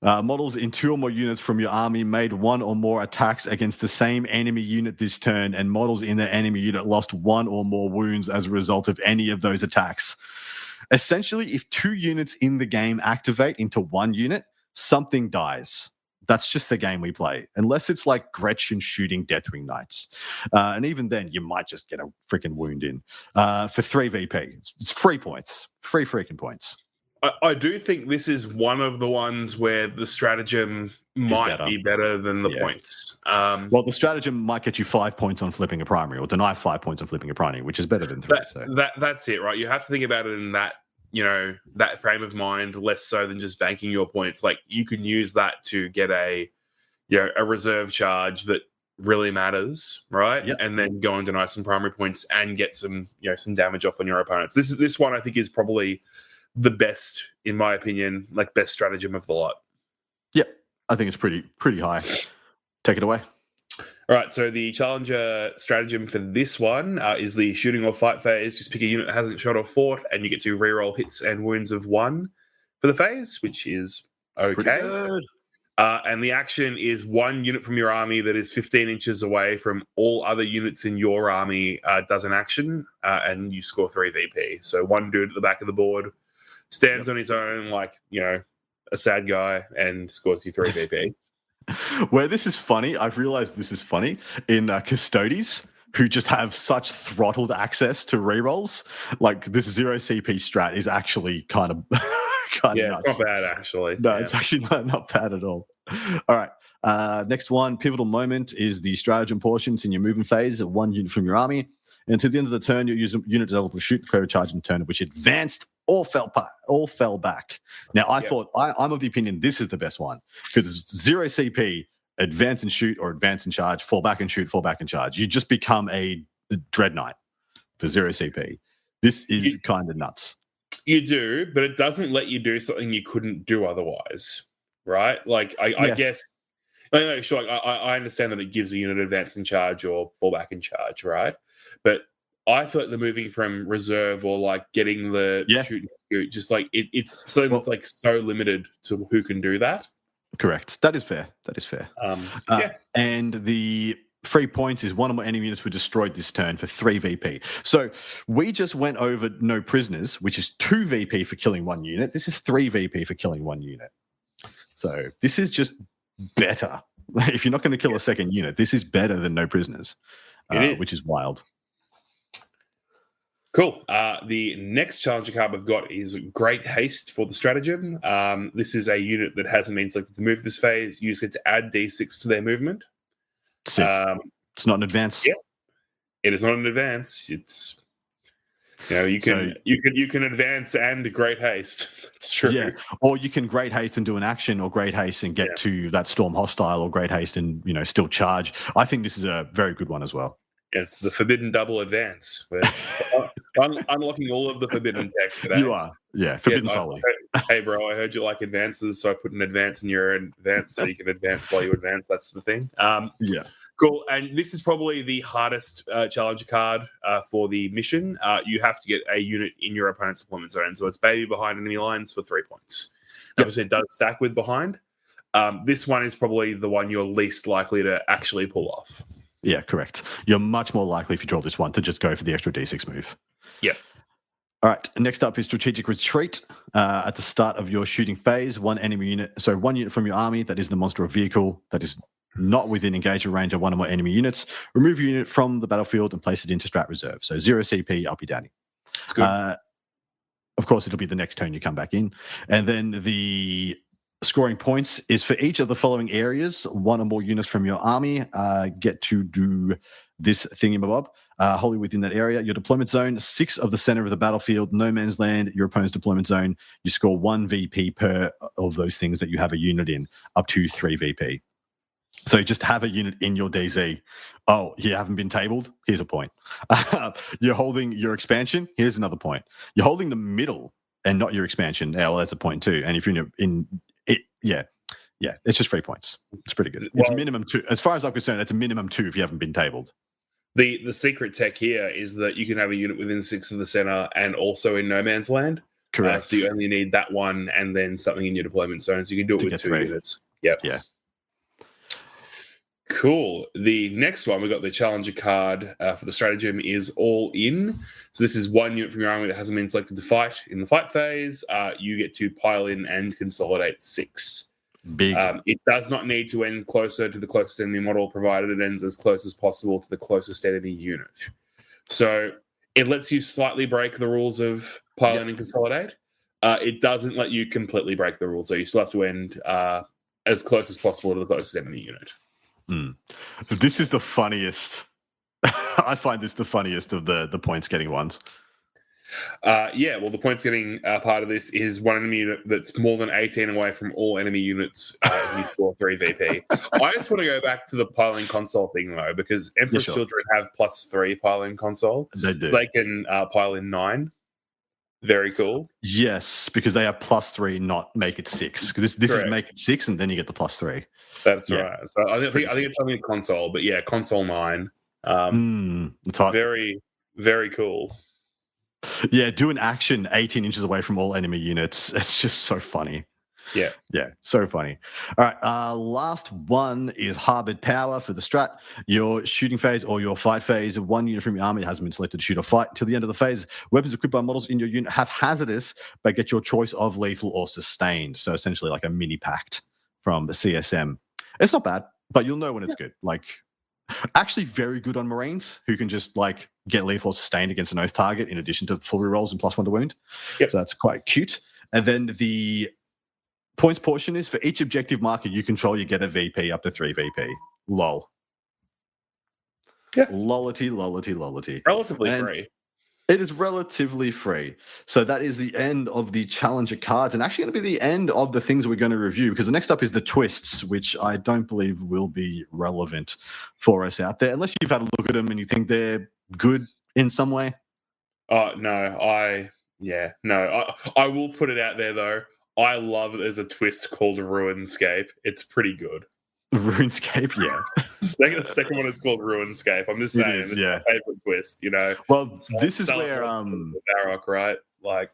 models in 2 or more units from your army made 1 or more attacks against the same enemy unit this turn, and models in the enemy unit lost 1 or more wounds as a result of any of those attacks. Essentially, if 2 units in the game activate into 1 unit, something dies. That's just the game we play, unless it's like Gretchen shooting Deathwing Knights. And even then, you might just get a freaking wound in. For 3 VP. It's free points. Free freaking points. I do think this is one of the ones where the stratagem might be better than the points. Well, the stratagem might get you 5 points on flipping a primary, or deny 5 points on flipping a primary, which is better than 3. That's it, right? You have to think about it in that, that frame of mind, less so than just banking your points. Like, you can use that to get a reserve charge that really matters, right? Yep. And then go and deny some primary points and get some some damage off on your opponents. This one I think is probably the best, in my opinion, like best stratagem of the lot. Yep, I think it's pretty high. Take it away. All right, so the challenger stratagem for this one is the shooting or fight phase. Just pick a unit that hasn't shot or fought, and you get to reroll hits and wounds of 1 for the phase, which is okay. And the action is 1 unit from your army that is 15 inches away from all other units in your army does an action, and you score 3 VP. So 1 dude at the back of the board stands on his own, like, a sad guy, and scores you 3 VP. Where this is funny, I've realized this is funny in Custodes, who just have such throttled access to rerolls. Like, this 0 CP strat is actually kind of nuts. It's not bad, actually. No, it's actually not bad at all. All right. Next one, pivotal moment, is the stratagem portion. It's in your movement phase, 1 unit from your army. And to the end of the turn, your unit is able to shoot, declare a charge in turn, which advanced or fell back. Now, I'm of the opinion this is the best one, because it's 0 CP, advance and shoot, or advance and charge, fall back and shoot, fall back and charge. You just become a Dread Knight for 0 CP. This is kind of nuts. You do, but it doesn't let you do something you couldn't do otherwise, right? Like, I guess, sure, like, I understand that it gives a unit advance and charge or fall back and charge, right? But I feel like the moving from reserve, or like getting the shoot and scoot, just like it's something that's like so limited to who can do that. Correct. That is fair. And the 3 points is 1 or more enemy units were destroyed this turn for 3 VP. So we just went over no prisoners, which is 2 VP for killing 1 unit. This is 3 VP for killing 1 unit. So this is just better. If you're not going to kill a second unit, this is better than no prisoners, which is wild. Cool. The next challenger card we've got is Great Haste for the stratagem. This is a unit that hasn't been selected to move this phase. You get to add D6 to their movement. It's not an advance. Yeah, it is not an advance. It's you can advance and Great Haste. It's true. Yeah, or you can Great Haste and do an action, or Great Haste and get to that Storm hostile, or Great Haste and still charge. I think this is a very good one as well. It's the forbidden double advance. Unlocking all of the forbidden tech today. You are. Yeah, forbidden solely. Hey, bro, I heard you like advances, so I put an advance in your advance so you can advance while you advance. That's the thing. Yeah. Cool. And this is probably the hardest challenger card for the mission. You have to get a unit in your opponent's deployment zone. So it's baby behind enemy lines for 3 points. Obviously, it does stack with behind. This one is probably the one you're least likely to actually pull off. Yeah, correct. You're much more likely, if you draw this one, to just go for the extra D6 move. Yep. All right. Next up is strategic retreat. At the start of your shooting phase, 1 unit from your army that isn't a monster or vehicle that is not within engagement range of 1 or more enemy units. Remove your unit from the battlefield and place it into strat reserve. So 0 CP, uppy downy. That's good. Of course, it'll be the next turn you come back in. And then the scoring points is for each of the following areas. 1 or more units from your army get to do this thingamabob wholly within that area. Your deployment zone, 6 of the center of the battlefield, no man's land, your opponent's deployment zone. You score 1 VP per of those things that you have a unit in, up to 3 VP. So just have a unit in your DZ. Oh, you haven't been tabled? Here's a point. You're holding your expansion? Here's another point. You're holding the middle and not your expansion. Yeah, well, that's a point too. And if you're in it, it's just 3 points. It's pretty good. It's minimum 2. As far as I'm concerned, it's a minimum 2 if you haven't been tabled. The secret tech here is that you can have a unit within 6 of the center and also in no man's land. Correct. So you only need that one and then something in your deployment zone. So you can do it with 2 units. Yep. Yeah. Cool. The next one, we got the challenger card for the stratagem is All In. So this is 1 unit from your army that hasn't been selected to fight in the fight phase. You get to pile in and consolidate 6. Big. It does not need to end closer to the closest enemy model, provided it ends as close as possible to the closest enemy unit. So it lets you slightly break the rules of pile in and consolidate. It doesn't let you completely break the rules, so you still have to end as close as possible to the closest enemy unit. This is the funniest. I find this the funniest of the points getting ones. Well, the points getting part of this is one enemy unit that's more than 18 away from all enemy units if you score 3 VP. I just want to go back to the piling console thing, though, because Emperor's Children have +3 piling console. They do. So they can pile in 9. Very cool. Yes, because they have +3, not make it 6. Because this is make it 6, and then you get the +3. That's right. So I think it's only a console, but yeah, console 9. Very, very cool. Yeah, do an action 18 inches away from all enemy units. It's just so funny. Yeah, so funny. All right, last one is Harbored Power for the strat. Your shooting phase or your fight phase, one unit from your army hasn't been selected to shoot or fight till the end of the phase. Weapons equipped by models in your unit have hazardous, but get your choice of lethal or sustained. So essentially like a mini pact from the CSM. It's not bad, but you'll know when it's good. Like, actually very good on Marines who can just like get lethal or sustained against an oath target in addition to full rerolls and +1 to wound. So that's quite cute. And then the points portion is for each objective marker you control, you get a VP up to 3 VP. Lol. Yeah. Lollity. Relatively free. It is relatively free. So that is the end of the Challenger cards, and actually going to be the end of the things we're going to review, because the next up is the twists, which I don't believe will be relevant for us out there, unless you've had a look at them and you think they're good in some way. I will put it out there, though. I love that there's a twist called Ruinscape. It's pretty good. RuneScape, yeah. The second one is called Ruinscape. I'm just saying, it's my favorite twist. You know. Well, this is where Baroque, right? Like.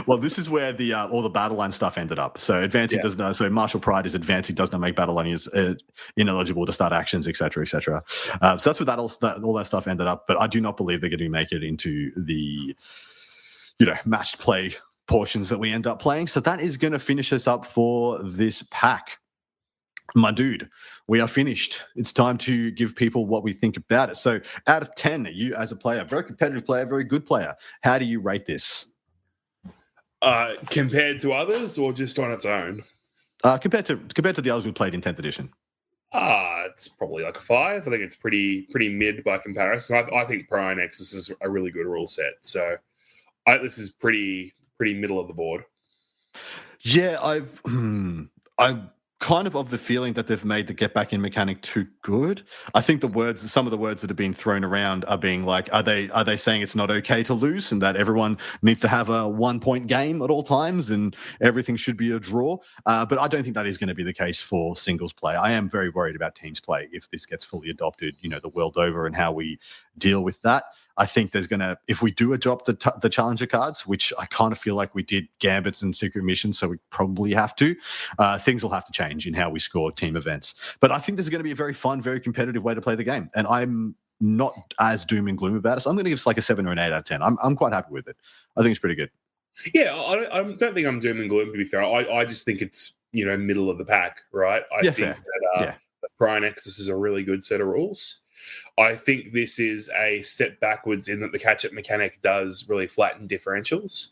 Well, this is where the all the battle line stuff ended up. So advancing does not. So Martial Pride is advancing does not make battle line ineligible to start actions, etc., etc. So that's where all that stuff ended up. But I do not believe they're going to make it into the matched play portions that we end up playing. So that is going to finish us up for this pack. My dude, we are finished. It's time to give people what we think about it. So out of 10, you as a player, very competitive player, very good player, how do you rate this? Compared to others or just on its own? Compared to the others we played in 10th edition. It's probably like a 5. I think it's pretty mid by comparison. I think Prior Nexus is a really good rule set. So this is pretty middle of the board. Yeah, I'm kind of the feeling that they've made the get back in mechanic too good. I think some of the words that have been thrown around are being like, are they saying it's not okay to lose and that everyone needs to have a 1-point game at all times and everything should be a draw? But I don't think that is going to be the case for singles play. I am very worried about teams play if this gets fully adopted, the world over, and how we deal with that. I think if we do adopt the Challenger cards, which I kind of feel like we did Gambits and Secret Missions, so we probably have to, things will have to change in how we score team events. But I think this is going to be a very fun, very competitive way to play the game. And I'm not as doom and gloom about it. So I'm going to give it like a 7 or an 8 out of 10. I'm quite happy with it. I think it's pretty good. Yeah, I don't think I'm doom and gloom, to be fair. I just think it's, middle of the pack, right? I think that Prior Nexus is a really good set of rules. I think this is a step backwards in that the catch-up mechanic does really flatten differentials.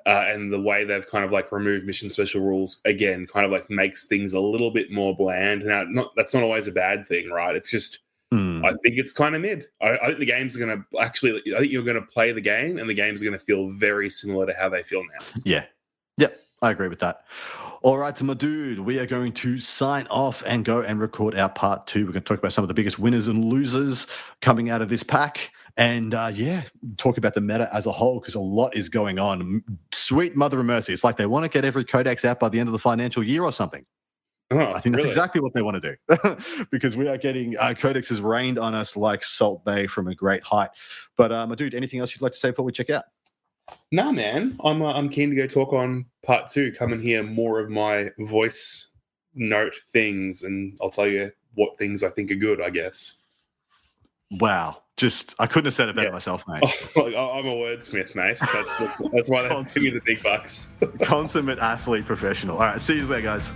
And the way they've kind of like removed mission special rules, again, kind of like makes things a little bit more bland. Now, that's not always a bad thing, right? It's just, I think it's kind of mid. I think the game's going to I think you're going to play the game and the game's going to feel very similar to how they feel now. Yeah. Yep. I agree with that. All right, my dude, we are going to sign off and go and record our part 2. We're going to talk about some of the biggest winners and losers coming out of this pack. And talk about the meta as a whole, because a lot is going on. Sweet mother of mercy. It's like they want to get every codex out by the end of the financial year or something. I think that's exactly what they want to do, because we are getting codexes rained on us like Salt Bay from a great height. But my dude, anything else you'd like to say before we check out? Nah, man. I'm keen to go talk on part 2. Come and hear more of my voice note things, and I'll tell you what things I think are good, I guess. Wow. I couldn't have said it better myself, mate. I'm a wordsmith, mate. That's why they give me the big bucks. Consummate athlete professional. All right, see you there, guys.